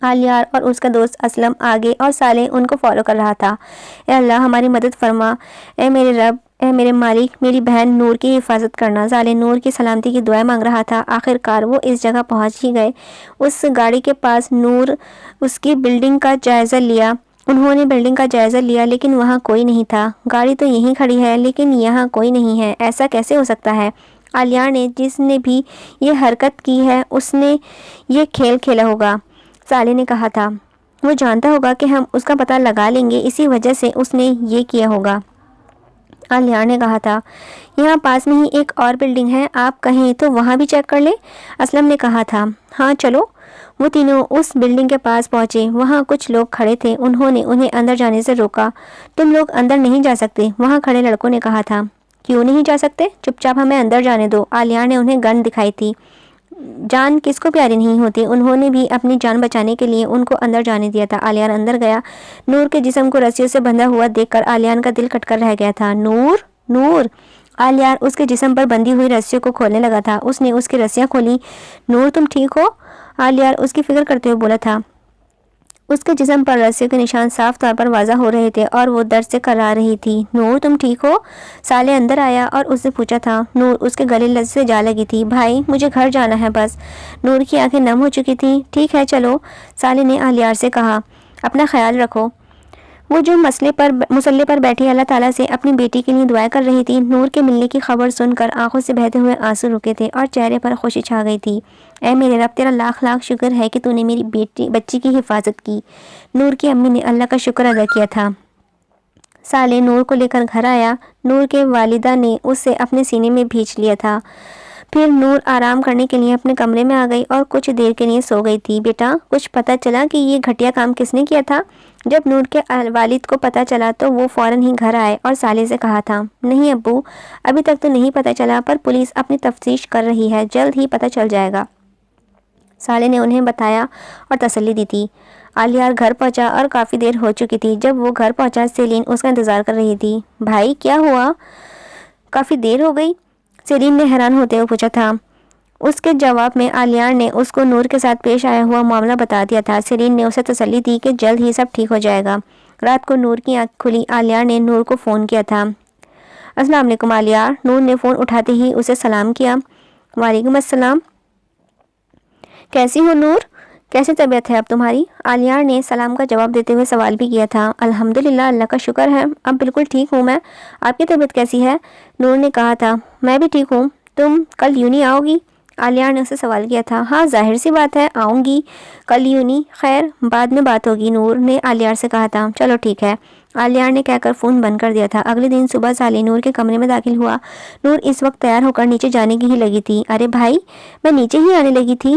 آلیار اور اس کا دوست اسلم آگے اور صالح ان کو فالو کر رہا تھا۔ اے اللہ ہماری مدد فرما، اے میرے رب، اے میرے مالک، میری بہن نور کی حفاظت کرنا۔ صالح نور کی سلامتی کی دعائیں مانگ رہا تھا۔ آخر کار وہ اس جگہ پہنچ ہی گئے، اس گاڑی کے پاس۔ نور اس کی بلڈنگ کا جائزہ لیا، انہوں نے بلڈنگ کا جائزہ لیا لیکن وہاں کوئی نہیں تھا۔ گاڑی تو یہیں کھڑی ہے لیکن یہاں کوئی نہیں ہے، ایسا کیسے ہو سکتا ہے؟ آلیار نے، جس نے بھی یہ حرکت کی ہے اس نے یہ کھیل کھیلا ہوگا، صالح نے کہا تھا۔ وہ جانتا ہوگا کہ ہم اس کا پتہ لگا لیں گے، اسی وجہ سے اس نے یہ کیا ہوگا، آلیار نے کہا تھا۔ یہاں پاس میں ہی ایک اور بلڈنگ ہے، آپ کہیں تو وہاں بھی چیک کر لیں، اسلم نے کہا تھا۔ ہاں چلو۔ وہ تینوں اس بلڈنگ کے پاس پہنچے، وہاں کچھ لوگ کھڑے تھے، انہوں نے انہیں اندر جانے سے روکا۔ تم لوگ اندر نہیں جا سکتے، وہاں کھڑے لڑکوں نے کہا تھا۔ کیوں نہیں جا سکتے؟ چپ چاپ ہمیں اندر جانے دو، آلیار نے انہیں گن دکھائی تھی۔ جان کس کو پیاری نہیں ہوتی، انہوں نے بھی اپنی جان بچانے کے لیے ان کو اندر جانے دیا تھا۔ آلیار اندر گیا، نور کے جسم کو رسیوں سے بندھا ہوا دیکھ کر آلیار کا دل کٹ کر رہ گیا تھا۔ نور آلیار اس کے جسم پر بندھی ہوئی رسیوں کو کھولنے لگا تھا، اس نے اس کی رسیاں کھولی۔ نور تم ٹھیک ہو؟ آلیار اس کی فکر کرتے ہوئے بولا تھا۔ اس کے جسم پر رسیوں کے نشان صاف طور پر واضح ہو رہے تھے اور وہ درد سے کرا رہی تھی۔ نور تم ٹھیک ہو؟ صالح اندر آیا اور اس سے پوچھا تھا۔ نور اس کے گلے لذت سے جا لگی تھی۔ بھائی مجھے گھر جانا ہے بس۔ نور کی آنکھیں نم ہو چکی تھیں۔ ٹھیک ہے چلو، صالح نے اہلیار سے کہا، اپنا خیال رکھو۔ وہ جو مسلح پر بیٹھی اللہ تعالیٰ سے اپنی بیٹی کے لیے دعائیں کر رہی تھی، نور کے ملنے کی خبر سن کر آنکھوں سے بہتے ہوئے آنسو رکے تھے اور چہرے پر خوشی چھا گئی تھی۔ اے میرے رب، تیرا لاکھ لاکھ شکر ہے کہ تو نے میری بچی کی حفاظت کی۔ نور کی امی نے اللہ کا شکر ادا کیا تھا۔ صالح نور کو لے کر گھر آیا۔ نور کے والدہ نے اسے اپنے سینے میں بھینچ لیا تھا۔ پھر نور آرام کرنے کے لیے اپنے کمرے میں آ گئی اور کچھ دیر کے لیے سو گئی تھی۔ بیٹا کچھ پتہ چلا کہ یہ گھٹیا کام کس نے کیا تھا؟ جب نور کے والد کو پتہ چلا تو وہ فوراً ہی گھر آئے اور صالح سے کہا تھا، نہیں ابو، ابھی تک تو نہیں پتہ چلا، پر پولیس اپنی تفتیش کر رہی ہے، جلد ہی پتہ چل جائے گا۔ صالح نے انہیں بتایا اور تسلی دی تھی۔ اہلیار گھر پہنچا اور کافی دیر ہو چکی تھی۔ جب وہ گھر پہنچا سیلین اس کا انتظار کر رہی تھی۔ بھائی کیا ہوا؟ کافی دیر ہو گئی؟ سیلین نے حیران ہوتے ہوئے پوچھا تھا۔ اس کے جواب میں اہلیار نے اس کو نور کے ساتھ پیش آیا ہوا معاملہ بتا دیا تھا۔ سیلین نے اسے تسلی دی کہ جلد ہی سب ٹھیک ہو جائے گا۔ رات کو نور کی آنکھ کھلی، اہلیار نے نور کو فون کیا تھا۔ السلام علیکم اہلیار۔ نور نے فون اٹھاتے ہی اسے سلام کیا۔ وعلیکم السلام، کیسی ہو نور؟ کیسی طبیعت ہے اب تمہاری؟ اہلیار نے سلام کا جواب دیتے ہوئے سوال بھی کیا تھا۔ الحمدللہ، اللہ کا شکر ہے، اب بالکل ٹھیک ہوں میں۔ آپ کی طبیعت کیسی ہے؟ نور نے کہا تھا، میں بھی ٹھیک ہوں۔ تم کل یونی آؤ گی؟ اہلیار نے اسے سوال کیا تھا۔ ہاں ظاہر سی بات ہے، آؤں گی کل یونی، خیر بعد میں بات ہوگی، نور نے اہلیار سے کہا تھا۔ چلو ٹھیک ہے، اہلیار نے کہہ کر فون بند کر دیا تھا۔ اگلے دن صبح صالح نور کے کمرے میں داخل ہوا۔ نور اس وقت تیار ہو کر نیچے جانے کی ہی لگی تھی۔ ارے بھائی، میں نیچے ہی آنے لگی تھی،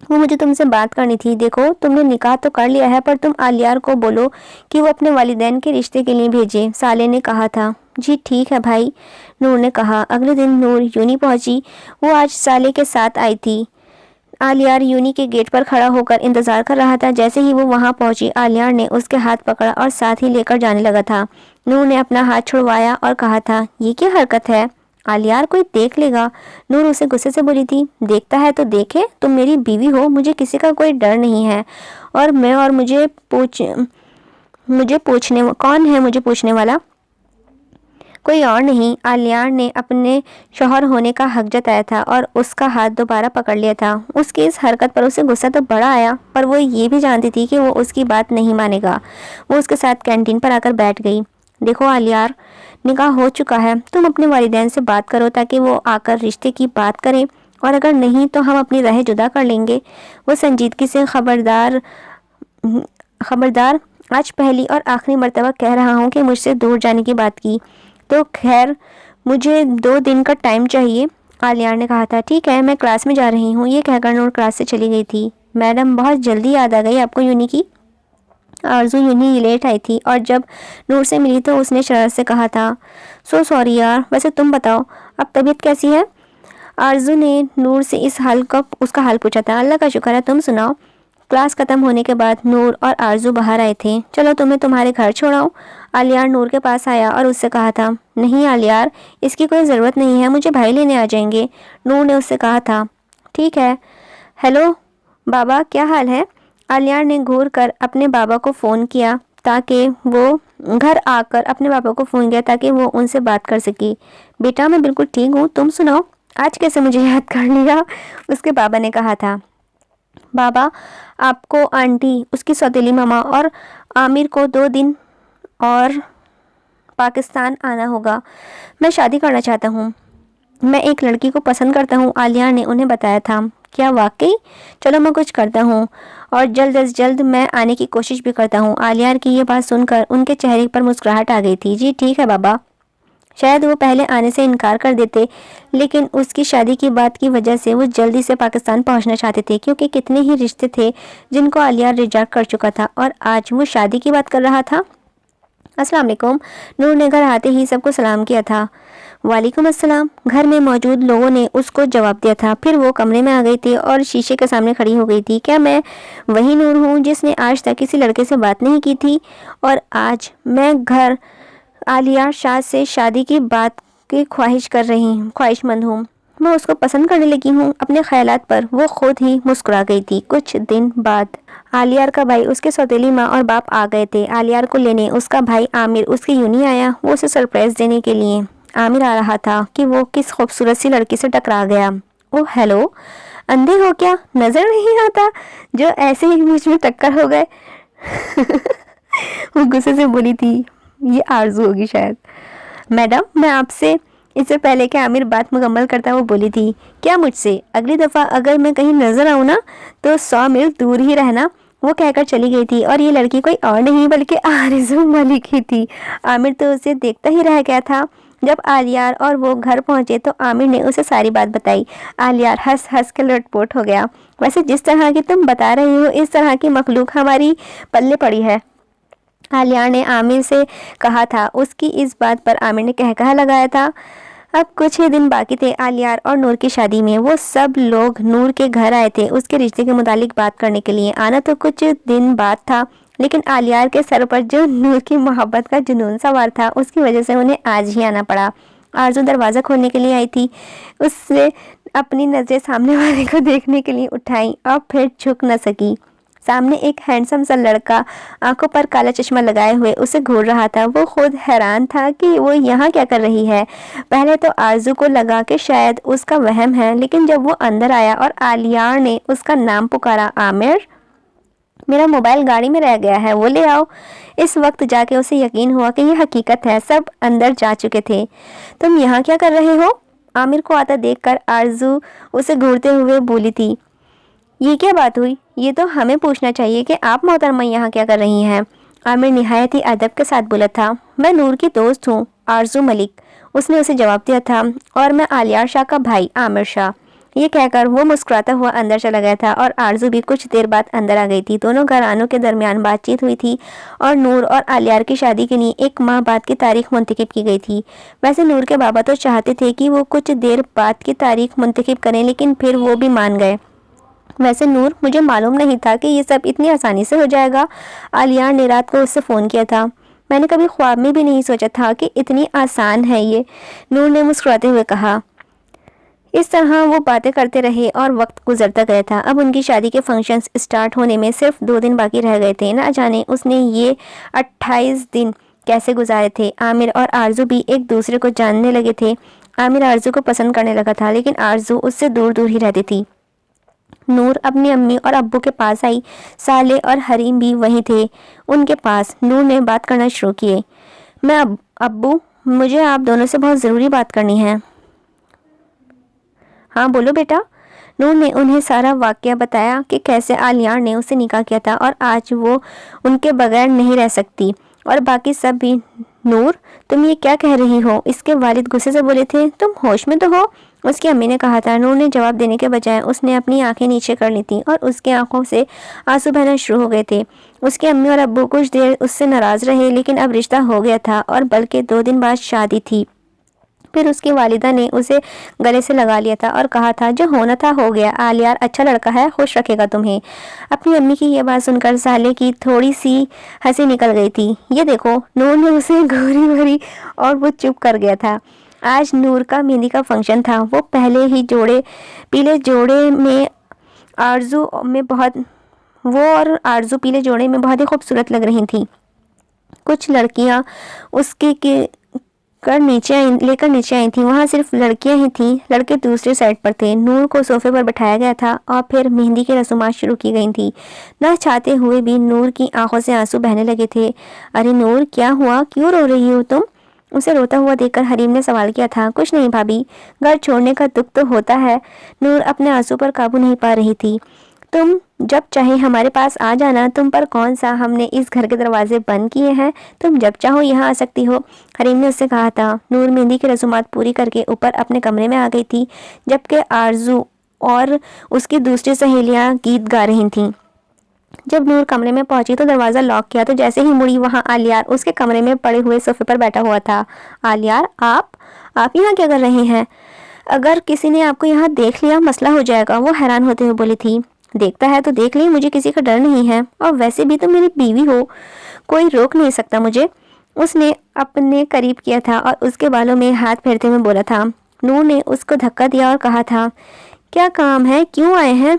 وہ مجھے تم سے بات کرنی تھی۔ دیکھو تم نے نکاح تو کر لیا ہے، پر تم اہلیار کو بولو کہ وہ اپنے والدین کے رشتے کے لیے بھیجے، صالح نے کہا تھا۔ جی ٹھیک ہے بھائی، نور نے کہا۔ اگلے دن نور یونی پہنچی۔ وہ آج صالح کے ساتھ آئی تھی۔ اہلیار یونی کے گیٹ پر کھڑا ہو کر انتظار کر رہا تھا۔ جیسے ہی وہ وہاں پہنچی، اہلیار نے اس کے ہاتھ پکڑا اور ساتھ ہی لے کر جانے لگا تھا۔ نور نے اپنا ہاتھ چھڑوایا اور کہا تھا، یہ کیا حرکت ہے؟ اہلیار کوئی دیکھ لے گا، نور اسے غصے سے بولی تھی۔ دیکھتا ہے تو دیکھے، تم میری بیوی ہو، مجھے کسی کا کوئی ڈر نہیں ہے، اور مجھے پوچھنے والا کوئی اور نہیں۔ اہلیار نے اپنے شوہر ہونے کا حق جتایا تھا اور اس کا ہاتھ دوبارہ پکڑ لیا تھا۔ اس کی اس حرکت پر اسے غصہ تو بڑا آیا، پر وہ یہ بھی جانتی تھی کہ وہ اس کی بات نہیں مانے گا۔ وہ اس کے ساتھ کینٹین پر آ کر بیٹھ گئی۔ دیکھو اہلیار، نکاح ہو چکا ہے، تم اپنے والدین سے بات کرو تاکہ وہ آ کر رشتے کی بات کریں، اور اگر نہیں تو ہم اپنی راہیں جدا کر لیں گے۔ وہ سنجیدگی سے خبردار، آج پہلی اور آخری مرتبہ کہہ رہا ہوں کہ مجھ سے دور جانے کی بات کی تو خیر مجھے 2 دن کا ٹائم چاہیے، اہلیار نے کہا تھا۔ ٹھیک ہے، میں کلاس میں جا رہی ہوں، یہ کہہ کر نور کلاس سے چلی گئی تھی۔ میڈم بہت جلدی یاد آ گئی آپ کو یونی کی؟ آرزو یونی لیٹ آئی تھی اور جب نور سے ملی تو اس نے شرارت سے کہا تھا، سو سوری یار، ویسے تم بتاؤ اب طبیعت کیسی ہے؟ آرزو نے نور سے اس کا حال پوچھا تھا۔ اللہ کا شکر ہے، تم سناؤ؟ کلاس ختم ہونے کے بعد نور اور آرزو باہر آئے تھے۔ چلو تمہیں تمہارے گھر چھوڑاؤں؟ اہلیار نور کے پاس آیا اور اس سے کہا تھا۔ نہیں اہلیار، اس کی کوئی ضرورت نہیں ہے، مجھے بھائی لینے آ جائیں گے، نور نے اس سے کہا تھا۔ ٹھیک ہے، ہیلو بابا، کیا حال ہے؟ اہلیار نے گھور کر اپنے بابا کو فون کیا تاکہ وہ ان سے بات کر سکی۔ بیٹا میں بالکل ٹھیک ہوں، تم سناؤ، آج کیسے مجھے یاد کر لیا؟ اس کے بابا نے کہا تھا۔ بابا، آپ کو آنٹی، اس کی سوتیلی ماما اور عامر کو 2 دن اور پاکستان آنا ہوگا۔ میں شادی کرنا چاہتا ہوں، میں ایک لڑکی کو پسند کرتا ہوں، اہلیار نے انہیں بتایا تھا۔ کیا واقعی؟ چلو میں کچھ کرتا ہوں اور جلد از جلد میں آنے کی کوشش بھی کرتا ہوں۔ اہلیار کی یہ بات سن کر ان کے چہرے پر مسکراہٹ آ گئی تھی۔ جی ٹھیک ہے بابا۔ شاید وہ پہلے آنے سے انکار کر دیتے، لیکن اس کی شادی کی بات کی وجہ سے وہ جلدی سے پاکستان پہنچنا چاہتے تھے، کیونکہ کتنے ہی رشتے تھے جن کو اہلیار ریجیکٹ کر چکا تھا اور آج وہ شادی کی بات کر رہا تھا۔ السلام علیکم، نور نے گھر آتے ہی سب کو سلام کیا تھا۔ وعلیکم السلام، گھر میں موجود لوگوں نے اس کو جواب دیا تھا۔ پھر وہ کمرے میں آ گئی تھی اور شیشے کے سامنے کھڑی ہو گئی تھی۔ کیا میں وہی نور ہوں جس نے آج تک کسی لڑکے سے بات نہیں کی تھی، اور آج میں اہلیار شاہ سے شادی کی بات کی خواہش مند ہوں؟ میں اس کو پسند کرنے لگی ہوں۔ اپنے خیالات پر وہ خود ہی مسکرا گئی تھی۔ کچھ دن بعد عالیار کا بھائی، اس کے سوتیلی ماں اور باپ آ گئے تھے عالیار کو لینے۔ اس کا بھائی عامر اس کی یونی آیا، وہ اسے سرپرائز دینے کے لیے۔ عامر آ رہا تھا کہ وہ کس خوبصورت سی لڑکی سے ٹکرا گیا۔ اوہ ہیلو، اندھے ہو کیا، نظر نہیں آتا جو ایسے ہی مجھ میں ٹکر ہو گئے؟ وہ غصے سے بولی تھی، یہ آرزو ہوگی شاید۔ میڈم، میں آپ سے، اس سے پہلے کہ عامر بات مکمل کرتا وہ بولی تھی، کیا مجھ سے؟ اگلی دفعہ اگر میں کہیں نظر آؤں نا تو 100 میل دور ہی رہنا۔ وہ کہہ کر چلی گئی تھی، اور یہ لڑکی کوئی اور نہیں بلکہ آرزو ملک ہی تھی۔ عامر تو اسے دیکھتا ہی رہ گیا تھا۔ جب عالیار اور وہ گھر پہنچے تو عامر نے اسے ساری بات بتائی۔ عالیار ہنس ہنس کے لٹ پوٹ ہو گیا۔ ویسے جس طرح کی تم بتا رہی ہو، اس طرح کی مخلوق ہماری پلے پڑی ہے، عالیار نے عامر سے کہا تھا۔ اس کی اس بات پر عامر نے کہا لگایا تھا۔ اب کچھ ہی دن باقی تھے عالیار اور نور کی شادی میں۔ وہ سب لوگ نور کے گھر آئے تھے اس کے رشتے کے متعلق بات کرنے کے لیے۔ آنا تو کچھ دن بعد تھا، لیکن عالیار کے سر پر جو نور کی محبت کا جنون سوار تھا، اس کی وجہ سے انہیں آج ہی آنا پڑا۔ آرزو دروازہ کھولنے کے لیے آئی تھی، اس سے اپنی نظریں سامنے والے کو دیکھنے کے لیے اٹھائیں اور پھر جھک نہ سکی۔ سامنے ایک ہینڈسم سا لڑکا آنکھوں پر کالا چشمہ لگائے ہوئے اسے گھور رہا تھا۔ وہ خود حیران تھا کہ وہ یہاں کیا کر رہی ہے۔ پہلے تو آرزو کو لگا کہ شاید اس کا وہم ہے، لیکن جب وہ اندر آیا اور عالیار نے اس کا نام پکارا، عامر، میرا موبائل گاڑی میں رہ گیا ہے، وہ لے آؤ۔ اس وقت جا کے اسے یقین ہوا کہ یہ حقیقت ہے۔ سب اندر جا چکے تھے۔ تم یہاں کیا کر رہے ہو؟ عامر کو آتا دیکھ کر آرزو اسے گھورتے ہوئے بولی تھی، یہ کیا بات ہوئی؟ یہ تو ہمیں پوچھنا چاہیے کہ آپ محترمہ یہاں کیا کر رہی ہیں۔ عامر نہایت ہی ادب کے ساتھ بولا تھا، میں نور کی دوست ہوں، آرزو ملک، اس نے اسے جواب دیا تھا، اور میں عالیار شاہ کا بھائی عامر شاہ۔ یہ کہہ کر وہ مسکراتا ہوا اندر چلا گیا تھا، اور آرزو بھی کچھ دیر بعد اندر آ گئی تھی۔ دونوں گھرانوں کے درمیان بات چیت ہوئی تھی اور نور اور عالیار کی شادی کے لیے 1 ماہ بعد کی تاریخ منتخب کی گئی تھی۔ ویسے نور کے بابا تو چاہتے تھے کہ وہ کچھ دیر بعد کی تاریخ منتخب کریں، لیکن پھر وہ بھی مان گئے۔ ویسے نور، مجھے معلوم نہیں تھا کہ یہ سب اتنی آسانی سے ہو جائے گا۔ عالیار نے رات کو اس سے فون کیا تھا۔ میں نے کبھی خواب میں بھی نہیں سوچا تھا کہ اتنی آسان ہے یہ، نور نے مسکراتے ہوئے کہا۔ اس طرح وہ باتیں کرتے رہے اور وقت گزرتا گیا تھا۔ اب ان کی شادی کے فنکشنز اسٹارٹ ہونے میں صرف 2 دن باقی رہ گئے تھے۔ نہ جانے اس نے یہ 28 دن کیسے گزارے تھے۔ عامر اور آرزو بھی ایک دوسرے کو جاننے لگے تھے۔ عامر آرزو کو پسند کرنے لگا تھا، لیکن آرزو اس سے دور دور ہی رہتی تھی۔ نور اپنی امی اور ابو کے پاس آئی۔ سالے اور حریم بھی وہیں تھے ان کے پاس۔ نور نے بات کرنا شروع کیے، میں ابو، مجھے آپ دونوں سے بہت ضروری بات کرنی ہے۔ ہاں بولو بیٹا۔ نور نے انہیں سارا واقعہ بتایا کہ کیسے عالیار نے اسے نکاح کیا تھا اور آج وہ ان کے بغیر نہیں رہ سکتی، اور باقی سب بھی۔ نور، تم یہ کیا کہہ رہی ہو؟ اس کے والد غصے سے بولے تھے، تم ہوش میں تو ہو؟ اس کی امی نے کہا تھا۔ نور نے جواب دینے کے بجائے اس نے اپنی آنکھیں نیچے کر لی تھیں اور اس کی آنکھوں سے آنسو بہنا شروع ہو گئے تھے۔ اس کی امی اور ابو کچھ دیر اس سے ناراض رہے، لیکن اب رشتہ ہو گیا تھا، اور بلکہ 2 دن بعد شادی تھی۔ پھر اس کی والدہ نے اسے گلے سے لگا لیا تھا اور کہا تھا، جو ہونا تھا ہو گیا، عالیار اچھا لڑکا ہے، خوش رکھے گا تمہیں۔ اپنی امی کی یہ بات سن کر سالے کی تھوڑی سی ہنسی نکل گئی تھی۔ یہ دیکھو، نور نے اسے گھوری بھری اور وہ چپ کر گیا تھا۔ آج نور کا مہندی کا فنکشن تھا۔ وہ پیلے جوڑے میں آرزو پیلے جوڑے میں بہت ہی خوبصورت لگ رہی تھیں۔ کچھ لڑکیاں اس کے لے کر نیچے آئی تھیں۔ وہاں صرف لڑکیاں ہی تھیں، لڑکے دوسرے سائڈ پر تھے۔ نور کو صوفے پر بٹھایا گیا تھا اور پھر مہندی کی رسومات شروع کی گئی تھیں۔ نہ چاہتے ہوئے بھی نور کی آنکھوں سے آنسو بہنے لگے تھے۔ ارے نور، کیا ہوا؟ کیوں رو رہی ہو تم؟ اسے روتا ہوا دیکھ کر حریم نے سوال کیا تھا۔ کچھ نہیں بھابھی، گھر چھوڑنے کا دکھ تو ہوتا ہے۔ نور اپنے آنسو پر قابو نہیں پا رہی تھی۔ تم جب چاہے ہمارے پاس آ جانا، تم پر کون سا ہم نے اس گھر کے دروازے بند کیے ہیں؟ تم جب چاہو یہاں آ سکتی ہو، حریم نے اس سے کہا تھا۔ نور مہندی کی رسومات پوری کر کے اوپر اپنے کمرے میں آ گئی تھی، جبکہ آرزو اور اس کی دوسری سہیلیاں گیت گا رہی تھیں۔ جب نور کمرے میں پہنچی تو دروازہ لاک کیا، تو جیسے ہی مڑی، وہاں عالیار اس کے کمرے میں پڑے ہوئے صوفے پر بیٹھا ہوا تھا۔ عالیار، آپ یہاں کیا کر رہے ہیں؟ اگر کسی نے آپ کو یہاں دیکھ لیا مسئلہ ہو جائے گا، وہ حیران ہوتے ہوئے بولی تھی۔ دیکھتا ہے تو دیکھ لیں، مجھے کسی کا ڈر نہیں ہے، اور ویسے بھی تو میری بیوی ہو، کوئی روک نہیں سکتا مجھے۔ اس نے اپنے قریب کیا تھا اور اس کے بالوں میں ہاتھ پھیرتے ہوئے بولا تھا، نور نے اس کو دھکا دیا اور کہا تھا کیا کام ہے, کیوں آئے ہیں؟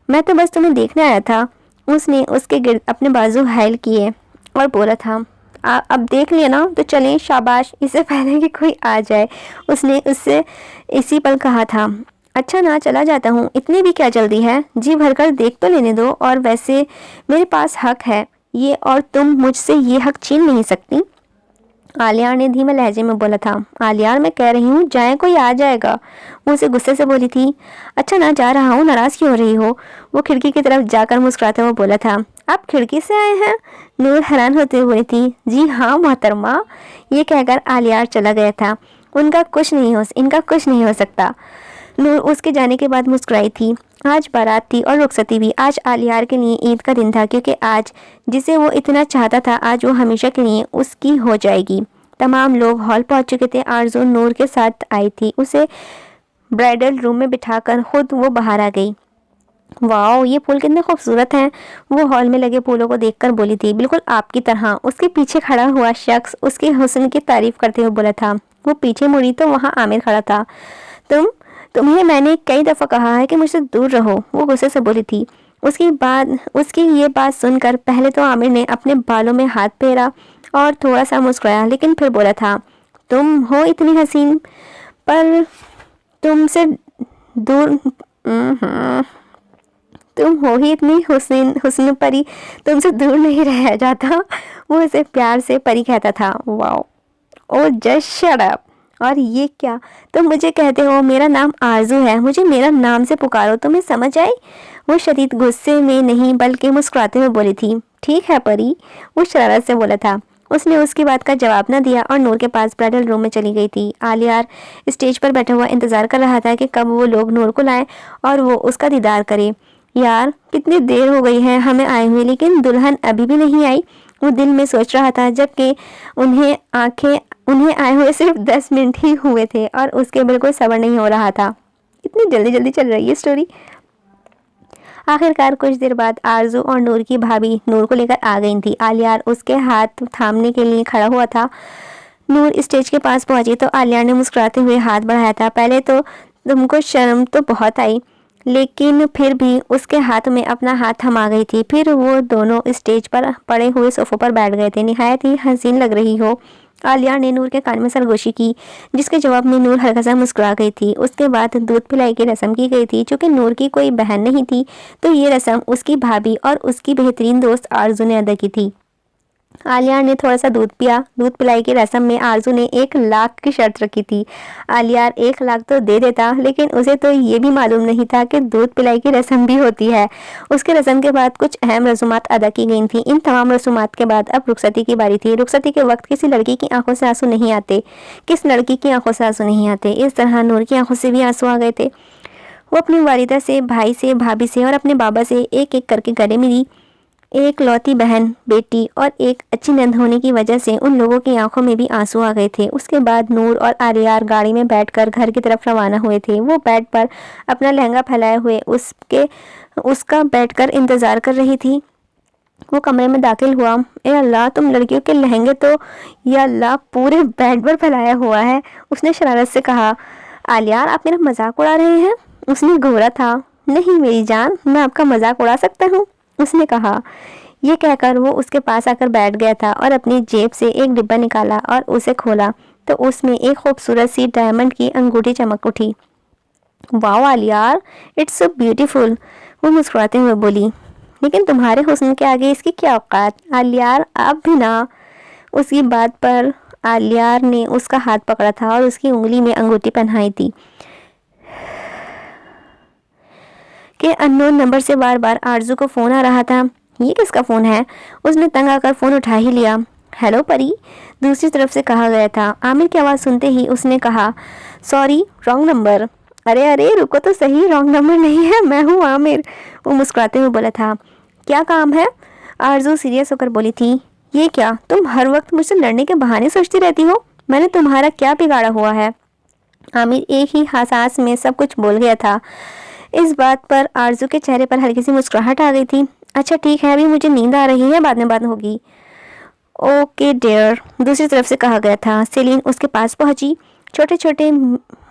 میں تو بس تمہیں دیکھنے آیا تھا. اس نے اس کے گرد اپنے بازو حائل کیے اور بولا تھا اب دیکھ لیا نا تو چلیں, شاباش, اس سے پہلے کہ کوئی آ جائے. اس نے اس سے اسی پل کہا تھا اچھا نا چلا جاتا ہوں, اتنی بھی کیا جلدی ہے, جی بھر کر دیکھ تو لینے دو, اور ویسے میرے پاس حق ہے یہ اور تم مجھ سے یہ حق چھین نہیں سکتی. آلیار نے دھیمے لہجے میں بولا تھا. آلیار میں کہہ رہی ہوں جائیں, کوئی آ جائے گا. وہ اسے غصے سے بولی تھی. اچھا نہ جا رہا ہوں, ناراض کیوں ہو رہی ہو؟ وہ کھڑکی کی طرف جا کر مسکراتے ہوئے بولا تھا. آپ کھڑکی سے آئے ہیں؟ نور حیران ہوتے ہوئے بولی تھی. جی ہاں محترمہ. یہ کہہ کر آلیار چلا گیا تھا. ان کا کچھ نہیں ہو سکتا. نور اس کے جانے کے بعد مسکرائی تھی. آج بارات تھی اور رخصتی بھی. آج آلیار کے لیے عید کا دن تھا, کیونکہ آج جسے وہ اتنا چاہتا تھا آج وہ ہمیشہ کے لیے اس کی ہو جائے گی. تمام لوگ ہال پہنچ چکے تھے. آرزو نور کے ساتھ آئی تھی. اسے برائڈل روم میں بٹھا کر خود وہ باہر آ گئی. واؤ, یہ پھول کتنے خوبصورت ہیں. وہ ہال میں لگے پھولوں کو دیکھ کر بولی تھی. بالکل آپ کی طرح. اس کے پیچھے کھڑا ہوا شخص اس کے حسن کی تعریف کرتے ہوئے بولا تھا. وہ پیچھے مڑی تو وہاں عامر کھڑا تھا. تمہیں میں نے کئی دفعہ کہا ہے کہ مجھ سے دور رہو. وہ غصے سے بولی تھی. اس کی یہ بات سن کر پہلے تو عامر نے اپنے بالوں میں ہاتھ پھیرا اور تھوڑا سا مسکرایا, لیکن پھر بولا تھا تم ہو اتنی حسین پر تم سے دور تم ہو ہی اتنی حسن پری, تم سے دور نہیں رہا جاتا. وہ اسے پیار سے پری کہتا تھا. واو, او جسٹ شٹ اپ. اور یہ کیا تم مجھے کہتے ہو؟ میرا نام آرزو ہے, مجھے میرا نام سے پکارو. تمہیں سمجھ آئی؟ وہ شدید غصے میں نہیں بلکہ مسکراتے ہوئے بولی تھی. ٹھیک ہے پری. وہ شرارت سے بولا تھا. اس نے اس کی بات کا جواب نہ دیا اور نور کے پاس برائڈل روم میں چلی گئی تھی. آلیار اسٹیج پر بیٹھا ہوا انتظار کر رہا تھا کہ کب وہ لوگ نور کو لائیں اور وہ اس کا دیدار کرے. یار کتنی دیر ہو گئی ہے ہمیں آئے ہوئے, لیکن دلہن ابھی بھی نہیں آئی. وہ دل میں سوچ رہا تھا, جبکہ انہیں آئے ہوئے صرف 10 منٹ ہی ہوئے تھے اور اس کے بالکل صبر نہیں ہو رہا تھا. اتنی جلدی چل رہی ہے سٹوری. آخرکار کچھ دیر بعد آرزو اور نور کی بھابھی نور کو لے کر آ گئی تھی. آلیار اس کے ہاتھ تھامنے کے لیے کھڑا ہوا تھا. نور اسٹیج کے پاس پہنچی تو آلیار نے مسکراتے ہوئے ہاتھ بڑھایا تھا. پہلے تو تم کو شرم تو بہت آئی, لیکن پھر بھی اس کے ہاتھ میں اپنا ہاتھ تھما گئی تھی. پھر وہ دونوں اسٹیج پر پڑے ہوئے صوفوں پر بیٹھ گئے تھے. نہایت ہی حسین لگ رہی ہو. آلیار نے نور کے کان میں سرگوشی کی, جس کے جواب میں نور ہلکا سا مسکرا گئی تھی. اس کے بعد دودھ پلائی کی رسم کی گئی تھی. چونکہ نور کی کوئی بہن نہیں تھی تو یہ رسم اس کی بھابھی اور اس کی بہترین دوست آرزو نے ادا کی تھی. آلیار نے تھوڑا سا دودھ پیا. دودھ پلائی کی رسم میں آرزو نے 1,00,000 کی شرط رکھی تھی. آلیار 1,00,000 تو دے دیتا, لیکن اسے تو یہ بھی معلوم نہیں تھا کہ دودھ پلائی کی رسم بھی ہوتی ہے. اس کے رسم کے بعد کچھ اہم رسومات ادا کی گئی تھیں. ان تمام رسومات کے بعد اب رخصتی کی باری تھی. رخصتی کے وقت کسی لڑکی کی آنکھوں سے آنسو نہیں آتے, کس لڑکی کی آنکھوں سے آنسو نہیں آتے. اس طرح نور کی آنکھوں سے بھی آنسو آ گئے تھے. وہ اپنی والدہ سے, بھائی سے, بھابھی سے اور اپنے بابا سے ایک ایک کر کے گلے ملی. ایک لوتی بہن, بیٹی اور ایک اچھی نند ہونے کی وجہ سے ان لوگوں کی آنکھوں میں بھی آنسو آ گئے تھے. اس کے بعد نور اور آلیار گاڑی میں بیٹھ کر گھر کی طرف روانہ ہوئے تھے. وہ بیڈ پر اپنا لہنگا پھیلائے ہوئے اس کا بیٹھ کر انتظار کر رہی تھی. وہ کمرے میں داخل ہوا. اے اللہ, تم لڑکیوں کے لہنگے تو یا اللہ پورے بیڈ پر پھیلایا ہوا ہے. اس نے شرارت سے کہا. آلیار آپ میرا مذاق اڑا رہے ہیں؟ اس نے گھورا تھا. نہیں میری جان, میں آپ کا مذاق اڑا سکتا ہوں, اس نے کہا. یہ کہہ کر وہ اس کے پاس آ کر بیٹھ گیا تھا اور اپنی جیب سے ایک ڈبہ نکالا اور اسے کھولا تو اس میں ایک خوبصورت سی ڈائمنڈ کی انگوٹھی چمک اٹھی. واو آلیار, اٹس سو بیوٹیفل. وہ مسکراتے ہوئے بولی. لیکن تمہارے حسن کے آگے اس کی کیا اوقات. آلیار اب بھی نہ. اس کی بات پر آلیار نے اس کا ہاتھ پکڑا تھا اور اس کی انگلی میں انگوٹھی پہنائی تھی کہ اننون نمبر سے بار بار آرزو کو فون آ رہا تھا. یہ کس کا فون ہے؟ اس نے تنگ آ کر فون اٹھا ہی لیا. ہیلو پری, دوسری طرف سے کہا گیا تھا. عامر کی آواز سنتے ہی اس نے کہا, سوری رانگ نمبر. ارے رکو تو صحیح, رانگ نمبر نہیں ہے, میں ہوں عامر. وہ مسکراتے ہوئے بولا تھا. کیا کام ہے؟ آرزو سیریس ہو کر بولی تھی. یہ کیا, تم ہر وقت مجھ سے لڑنے کے بہانے سوچتی رہتی ہو؟ میں نے تمہارا کیا بگاڑا ہوا ہے؟ عامر ایک ہی سانس میں سب کچھ بول گیا تھا. اس بات پر آرزو کے چہرے پر ہلکی سی مسکراہٹ آ گئی تھی. اچھا ٹھیک ہے, ابھی مجھے نیند آ رہی ہے, بعد میں بات ہوگی. اوکے ڈیئر, دوسری طرف سے کہا گیا تھا. سیلین اس کے پاس پہنچی. چھوٹے چھوٹے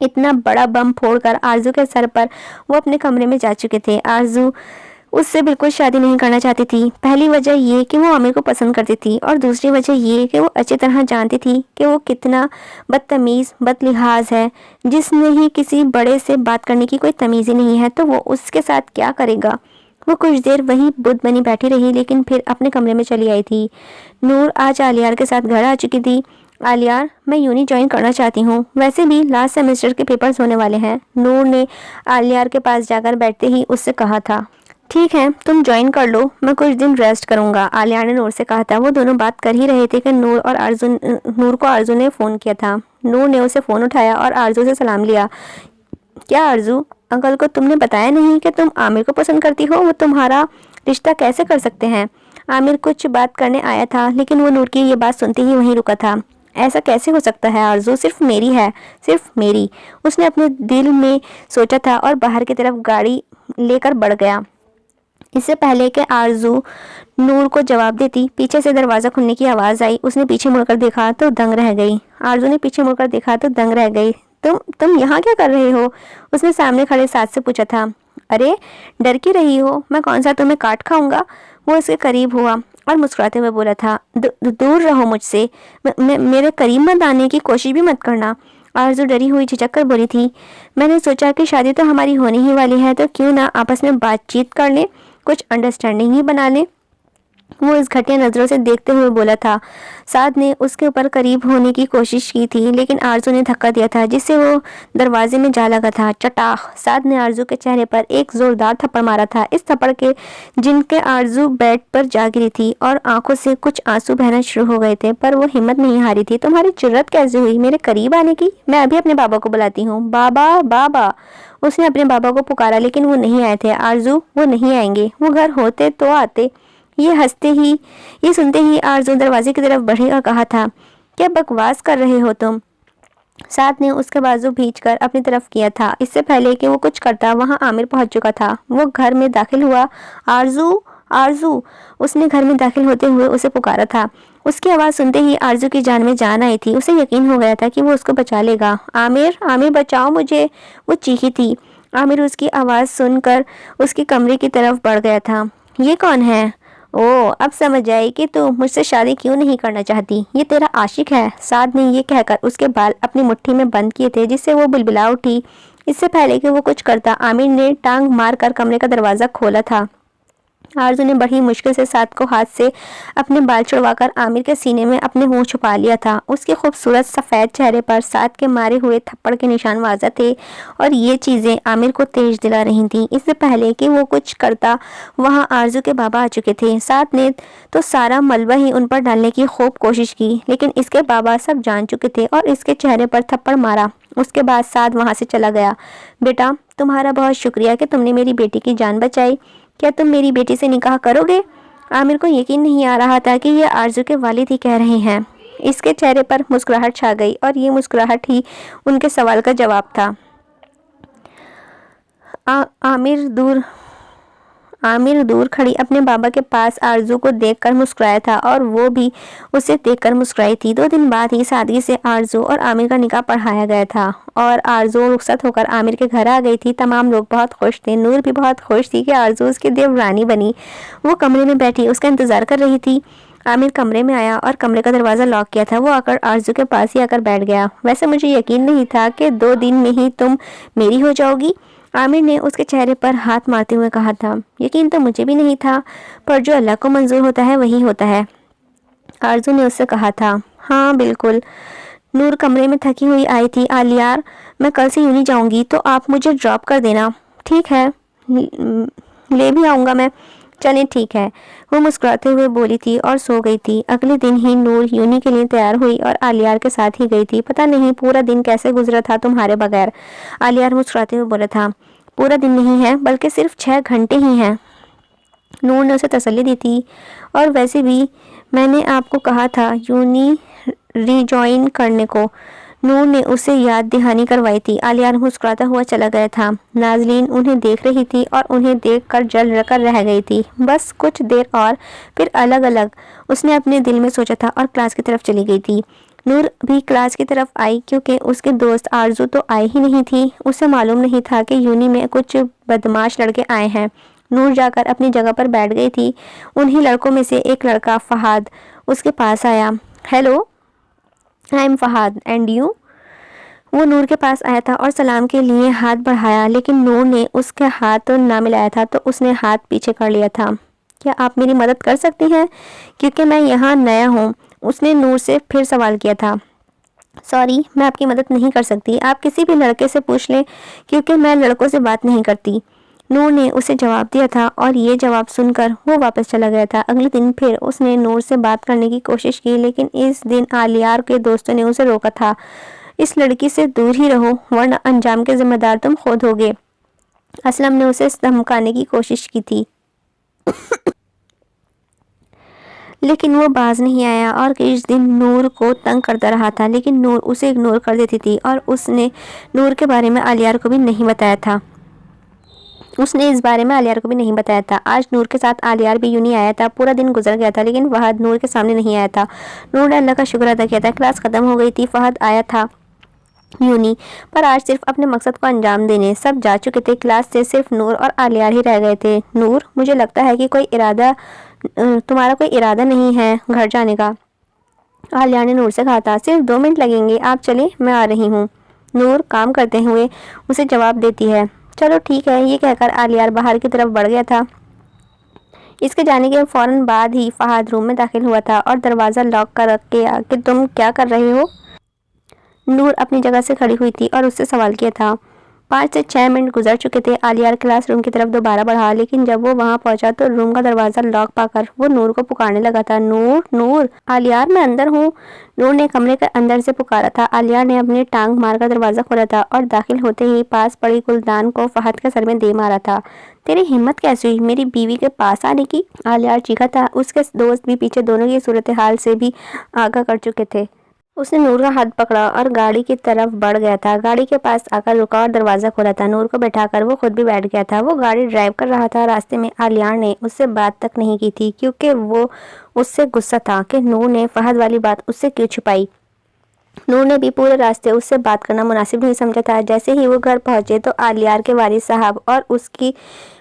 اتنا بڑا بم پھوڑ کر آرزو کے سر پر وہ اپنے کمرے میں جا چکے تھے۔ آرزو اس سے بالکل شادی نہیں کرنا چاہتی تھی۔ پہلی وجہ یہ کہ وہ عامر کو پسند کرتی تھی، اور دوسری وجہ یہ کہ وہ اچھی طرح جانتی تھی کہ وہ کتنا بدتمیز، بد لحاظ ہے۔ جس نے ہی کسی بڑے سے بات کرنے کی کوئی تمیز ہی نہیں ہے تو وہ اس کے ساتھ کیا کرے گا۔ وہ کچھ دیر وہیں بدھ بنی بیٹھی رہی، لیکن پھر اپنے کمرے میں چلی آئی تھی۔ نور آج آلیار کے ساتھ گھر آ چکی تھی۔ آلیار، میں یونی جوائن کرنا چاہتی ہوں، ویسے بھی لاسٹ سیمسٹر کے پیپرز ہونے والے ہیں، نور نے آلیار کے پاس جا کر بیٹھتے ہی اس سے کہا تھا۔ ٹھیک ہے، تم جوائن کر لو، میں کچھ دن ریسٹ کروں گا، آلیار نے نور سے کہا تھا۔ وہ دونوں بات کر ہی رہے تھے کہ نور کو آرزو نے فون کیا تھا۔ نور نے اسے فون اٹھایا اور آرزو سے سلام لیا۔ کیا آرزو، انکل کو تم نے بتایا نہیں کہ تم عامر کو پسند کرتی ہو؟ وہ تمہارا رشتہ کیسے کر سکتے ہیں؟ عامر کچھ بات کرنے آیا تھا، لیکن وہ نور کی یہ بات سنتے ہی وہیں رکا تھا۔ ایسا کیسے ہو سکتا ہے آرزو، صرف میری ہے، صرف میری، اس نے اپنے دل میں سوچا تھا اور باہر کی طرف گاڑی لے کر بڑھ گیا۔ اس سے پہلے کہ آرزو نور کو جواب دیتی، پیچھے سے دروازہ کھلنے کی آواز آئی۔ اس نے پیچھے مڑ کر دیکھا تو دنگ رہ گئی۔ آرزو نے پیچھے مڑ کر دیکھا تو دنگ رہ گئی۔ تم یہاں کیا کر رہے ہو؟ اس نے سامنے کھڑے ساتھ سے پوچھا تھا۔ ارے ڈر کی رہی ہو؟ میں کون سا تمہیں کاٹ کھاؤں گا؟ وہ اس کے قریب ہوا اور مسکراتے ہوئے بولا تھا، دور رہو مجھ سے، میرے قریب مت آنے کی کوشش بھی مت کرنا۔ آرزو ڈری ہوئی جھجک کر بولی تھی، میں نے سوچا کہ شادی تو ہماری ہونے ہی والی ہے، تو کیوں نہ آپس میں بات چیت کر لیں، کچھ انڈرسٹینڈنگ ہی بنا لیں۔ وہ اس گھٹیا نظروں سے دیکھتے ہوئے بولا تھا۔ سعد نے اس کے اوپر قریب ہونے کی کوشش کی تھی، لیکن آرزو نے دھکا دیا تھا جس سے وہ دروازے میں جا لگا تھا۔ چٹاخ! سعد نے آرزو کے چہرے پر ایک زوردار تھپڑ مارا تھا، اس تھپڑ کے جن کے آرزو بیڈ پر جا گری تھی اور آنکھوں سے کچھ آنسو بہنا شروع ہو گئے تھے، پر وہ ہمت نہیں ہاری تھی۔ تمہاری جرأت کیسے ہوئی میرے قریب آنے کی؟ میں ابھی اپنے بابا کو بلاتی ہوں۔ بابا، بابا! اس نے اپنے بابا کو پکارا، لیکن وہ نہیں آئے تھے۔ آرزو، وہ نہیں آئیں گے، وہ گھر ہوتے تو آتے۔ یہ سنتے ہی آرزو دروازے کی طرف بڑھی اور کہا تھا، کیا بکواس کر رہے ہو تم؟ سعد نے اس کے بازو بھینچ کر اپنی طرف کیا تھا۔ اس سے پہلے کہ وہ کچھ کرتا وہاں عامر پہنچ چکا تھا۔ وہ گھر میں داخل ہوا۔ آرزو، آرزو! اس نے گھر میں داخل ہوتے ہوئے اسے پکارا تھا۔ اس کی آواز سنتے ہی آرزو کی جان میں جان آئی تھی۔ اسے یقین ہو گیا تھا کہ وہ اس کو بچا لے گا۔ عامر، عامر بچاؤ مجھے! وہ چیخی تھی۔ عامر اس کی آواز سن کر اس کی کمرے کی طرف بڑھ گیا تھا۔ یہ کون ہے؟ اب سمجھ آئی کہ تو مجھ سے شادی کیوں نہیں کرنا چاہتی، یہ تیرا عاشق ہے۔ سعد نے یہ کہہ کر اس کے بال اپنی مٹھی میں بند کیے تھے، جس سے وہ بلبلا اٹھی۔ اس سے پہلے کہ وہ کچھ کرتا، عامر نے ٹانگ مار کر کمرے کا دروازہ کھولا تھا۔ آرزو نے بڑی مشکل سے سعد کو ہاتھ سے اپنے بال چھڑوا کر عامر کے سینے میں اپنے منہ چھپا لیا تھا۔ اس کے خوبصورت سفید چہرے پر سعد کے مارے ہوئے تھپڑ کے نشان واضح تھے، اور یہ چیزیں عامر کو تیز دلا رہی تھیں۔ اس سے پہلے کہ وہ کچھ کرتا وہاں آرزو کے بابا آ چکے تھے۔ سعد نے تو سارا ملبہ ہی ان پر ڈالنے کی خوب کوشش کی، لیکن اس کے بابا سب جان چکے تھے اور اس کے چہرے پر تھپڑ مارا۔ اس کے بعد سعد وہاں سے چلا گیا۔ بیٹا، تمہارا بہت شکریہ کہ تم نے میری بیٹی کی جان بچائی۔ کیا تم میری بیٹی سے نکاح کرو گے؟ عامر کو یقین نہیں آ رہا تھا کہ یہ آرزو کے والد ہی کہہ رہے ہیں۔ اس کے چہرے پر مسکراہٹ چھا گئی، اور یہ مسکراہٹ ہی ان کے سوال کا جواب تھا۔ عامر دور کھڑی اپنے بابا کے پاس آرزو کو دیکھ کر مسکرایا تھا، اور وہ بھی اسے دیکھ کر مسکرائی تھی۔ 2 دن بعد ہی سادگی سے آرزو اور عامر کا نکاح پڑھایا گیا تھا، اور آرزو رخصت ہو کر عامر کے گھر آ گئی تھی۔ تمام لوگ بہت خوش تھے۔ نور بھی بہت خوش تھی کہ آرزو اس کی دیورانی بنی۔ وہ کمرے میں بیٹھی اس کا انتظار کر رہی تھی۔ عامر کمرے میں آیا اور کمرے کا دروازہ لاک کیا تھا۔ وہ آ کر آرزو کے پاس ہی آ کر بیٹھ گیا۔ ویسے مجھے یقین نہیں تھا کہ 2 دن میں ہی تم میری ہو جاؤ گی، عامر نے اس کے چہرے پر ہاتھ مارتے ہوئے کہا تھا۔ یقین تو مجھے بھی نہیں تھا، پر جو اللہ کو منظور ہوتا ہے وہی ہوتا ہے، آرزو نے اس سے کہا تھا۔ ہاں بالکل۔ نور کمرے میں تھکی ہوئی آئی تھی۔ آلیار، میں کل سے یونی جاؤں گی تو آپ مجھے ڈراپ کر دینا۔ ٹھیک ہے، لے بھی آؤں گا میں۔ چلیں ٹھیک ہے، وہ مسکراتے ہوئے بولی تھی اور سو گئی تھی۔ اگلے دن ہی نور یونی کے لیے تیار ہوئی اور آلیار کے ساتھ ہی گئی تھی۔ پتہ نہیں پورا دن کیسے گزرا تھا تمہارے بغیر، آلیار مسکراتے ہوئے بولا تھا۔ پورا دن نہیں ہے، بلکہ صرف 6 گھنٹے ہی ہیں، نور نے اسے تسلی دی تھی۔ اور ویسے بھی میں نے آپ کو کہا تھا یونی ری جوائن کرنے کو، نور نے اسے یاد دہانی کروائی تھی۔ آلیار مسکراتا ہوا چلا گیا تھا۔ نازلین انہیں دیکھ رہی تھی اور انہیں دیکھ کر جل کر رہ گئی تھی۔ بس کچھ دیر اور پھر الگ الگ، اس نے اپنے دل میں سوچا تھا، اور کلاس کی طرف چلی گئی تھی۔ نور بھی کلاس کی طرف آئی کیونکہ اس کے دوست آرزو تو آئی ہی نہیں تھی۔ اسے معلوم نہیں تھا کہ یونی میں کچھ بدماش لڑکے آئے ہیں۔ نور جا کر اپنی جگہ پر بیٹھ گئی تھی۔ انہی لڑکوں میں سے ایک لڑکا فہد اس کے پاس آیا۔ Hello, I am Fahad and you? وہ نور کے پاس آیا تھا اور سلام کے لیے ہاتھ بڑھایا، لیکن نور نے اس کے ہاتھ نہ ملایا تھا تو اس نے ہاتھ پیچھے کر لیا تھا۔ کیا آپ میری مدد کر سکتی ہیں کیونکہ میں یہاں نیا ہوں؟ اس نے نور سے پھر سوال کیا تھا۔ سوری، میں آپ کی مدد نہیں کر سکتی، آپ کسی بھی لڑکے سے پوچھ لیں کیونکہ میں لڑکوں سے بات نہیں کرتی، نور نے اسے جواب دیا تھا، اور یہ جواب سن کر وہ واپس چلا گیا تھا۔ اگلے دن پھر اس نے نور سے بات کرنے کی کوشش کی، لیکن اس دن آلیار کے دوستوں نے اسے روکا تھا۔ اس لڑکی سے دور ہی رہو ورنہ انجام کے ذمہ دار تم خود ہوگے۔ اسلم نے اسے دھمکانے کی کوشش کی تھی لیکن وہ باز نہیں آیا اور اس دن نور کو تنگ کرتا رہا تھا، لیکن نور اسے اگنور کر دیتی تھی اور اس نے نور کے بارے میں آلیار کو بھی نہیں بتایا تھا۔ آج نور کے ساتھ آلیار بھی یونی آیا تھا۔ پورا دن گزر گیا تھا لیکن فہد نور کے سامنے نہیں آیا تھا۔ نور نے اللہ کا شکر ادا کیا تھا۔ کلاس ختم ہو گئی تھی۔ فہد آیا تھا یونی پر آج صرف اپنے مقصد کو انجام دینے۔ سب جا چکے تھے، کلاس سے صرف نور اور آلیار ہی رہ گئے تھے۔ نور، مجھے لگتا ہے کہ تمہارا کوئی ارادہ نہیں ہے گھر جانے کا، آلیار نے نور سے کہا تھا۔ صرف 2 منٹ لگیں گے، آپ چلیں، میں آ رہی ہوں، نور کام کرتے ہوئے اسے جواب دیتی ہے۔ چلو ٹھیک ہے، یہ کہہ کر آلیار باہر کی طرف بڑھ گیا تھا۔ اس کے جانے کے فوراً بعد ہی فہد روم میں داخل ہوا تھا اور دروازہ لاک کر کے کہ تم کیا کر رہے ہو؟ نور اپنی جگہ سے کھڑی ہوئی تھی اور اس سے سوال کیا تھا۔ 5 سے 6 منٹ گزر چکے تھے۔ آلیار کلاس روم کی طرف دوبارہ بڑھا، لیکن جب وہ وہاں پہنچا تو روم کا دروازہ لاک پا کر وہ نور کو پکارنے لگا تھا۔ نور، نور، آلیار میں اندر ہوں، نور نے کمرے کے اندر سے پکارا تھا۔ آلیار نے اپنی ٹانگ مار کر دروازہ کھولا تھا اور داخل ہوتے ہی پاس پڑی گلدان کو فہد کے سر میں دے مارا تھا۔ تیری ہمت کیسے ہوئی میری بیوی کے پاس آنے کی؟ آلیار چیخا تھا۔ اس کے دوست بھی پیچھے دونوں کی صورتحال سے بھی آگاہ کر چکے تھے۔ اس نے نور کا ہاتھ پکڑا اور گاڑی کی طرف بڑھ گیا تھا۔ گاڑی کے پاس آ کر رکا اور دروازہ کھولا تھا۔ نور کو بٹھا کر وہ خود بھی بیٹھ گیا تھا۔ وہ گاڑی ڈرائیو کر رہا تھا۔ راستے میں آلیار نے اس سے بات تک نہیں کی تھی کیونکہ وہ اس سے غصہ تھا کہ نور نے فہد والی بات اس سے کیوں چھپائی۔ نور نے بھی پورے راستے اس سے بات کرنا مناسب نہیں سمجھا تھا۔ جیسے ہی وہ گھر پہنچے تو آلیار کے والد صاحب اور اس کی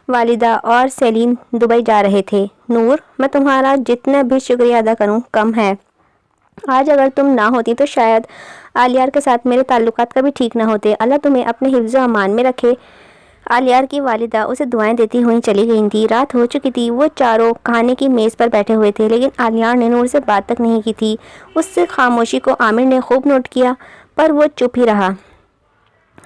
والدہ اور سیلین دبئی جا رہے تھے۔ نور، میں تمہارا جتنا بھی شکریہ ادا کروں کم ہے۔ آج اگر تم نہ ہوتی تو شاید آلیار کے ساتھ میرے تعلقات کبھی ٹھیک نہ ہوتے۔ اللہ تمہیں اپنے حفظ و امان میں رکھے۔ آلیار کی والدہ اسے دعائیں دیتی ہوئی چلی گئی تھی۔ رات ہو چکی تھی۔ وہ چاروں کھانے کی میز پر بیٹھے ہوئے تھے لیکن آلیار نے نور سے بات تک نہیں کی تھی۔ اس سے خاموشی کو عامر نے خوب نوٹ کیا پر وہ چپ ہی رہا۔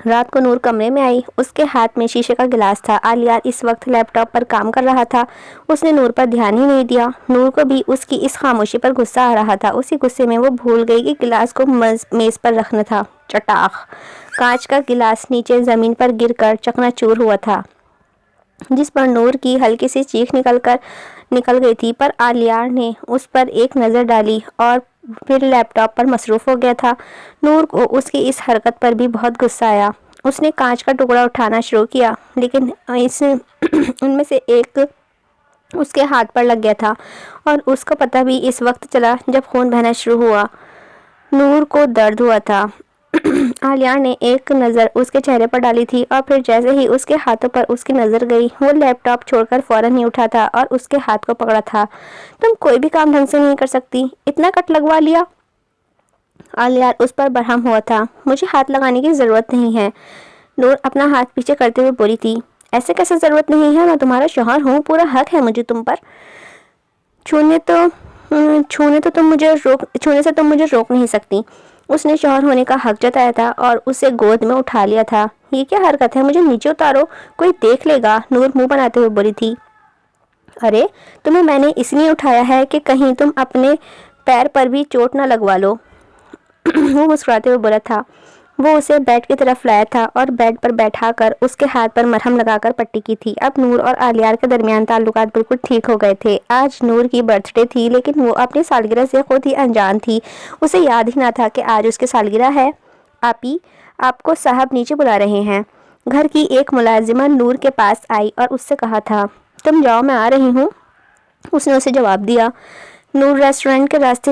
رات کو نور کمرے میں آئی۔ اس کے ہاتھ میں شیشے کا گلاس تھا۔ آلیار اس وقت لیپ ٹاپ پر کام کر رہا تھا۔ اس نے نور پر دھیان ہی نہیں دیا۔ نور کو بھی اس کی اس خاموشی پر غصہ آ رہا تھا۔ اسی غصے میں وہ بھول گئی کہ گلاس کو میز پر رکھنا تھا۔ چٹاخ! کانچ کا گلاس نیچے زمین پر گر کر چکنا چور ہوا تھا، جس پر نور کی ہلکی سی چیخ نکل گئی تھی، پر آلیار نے اس پر ایک نظر ڈالی اور پھر لیپ ٹاپ پر مصروف ہو گیا تھا۔ نور کو اس کی اس حرکت پر بھی بہت غصہ آیا۔ اس نے کانچ کا ٹکڑا اٹھانا شروع کیا لیکن ان میں سے ایک اس کے ہاتھ پر لگ گیا تھا اور اس کو پتہ بھی اس وقت چلا جب خون بہنا شروع ہوا۔ نور کو درد ہوا تھا۔ آلیار نے ایک نظر اس کے چہرے پر ڈالی تھی اور پھر جیسے ہی اس کے ہاتھوں پر اس کی نظر گئی وہ لیپ ٹاپ چھوڑ کر فوراً ہی اٹھا تھا اور اس کے ہاتھ کو پکڑا تھا۔ تم کوئی بھی کام ڈھنگ سے نہیں کر سکتی، اتنا کٹ لگوا لیا؟ آلیار اس پر برہم ہوا تھا۔ مجھے ہاتھ لگانے کی ضرورت نہیں ہے، نور اپنا ہاتھ پیچھے کرتے ہوئے بولی تھی۔ ایسے کیسے ضرورت نہیں ہے؟ میں تمہارا شوہر ہوں، پورا حق ہے مجھے تم پر۔ چھونے سے تم مجھے روک نہیں سکتی۔ اس نے شوہر ہونے کا حق جتایا تھا اور اسے گود میں اٹھا لیا تھا۔ یہ کیا حرکت ہے؟ مجھے نیچے اتارو، کوئی دیکھ لے گا، نور منہ بناتے ہوئے بولی تھی۔ ارے تمہیں میں نے اس لیے اٹھایا ہے کہ کہیں تم اپنے پیر پر بھی چوٹ نہ لگوا لو، وہ مسکراتے ہوئے بولا تھا۔ وہ اسے بیڈ کی طرف لایا تھا اور بیڈ پر بیٹھا کر اس کے ہاتھ پر مرہم لگا کر پٹی کی تھی۔ اب نور اور آلیار کے درمیان تعلقات بالکل ٹھیک ہو گئے تھے۔ آج نور کی برتھ ڈے تھی لیکن وہ اپنی سالگرہ سے خود ہی انجان تھی۔ اسے یاد ہی نہ تھا کہ آج اس کی سالگرہ ہے۔ آپی، آپ کو صاحب نیچے بلا رہے ہیں۔ گھر کی ایک ملازمہ نور کے پاس آئی اور اس سے کہا تھا، تم جاؤ، میں آ رہی ہوں۔ اس نے اسے جواب دیا۔ نور ریسٹورنٹ کے راستے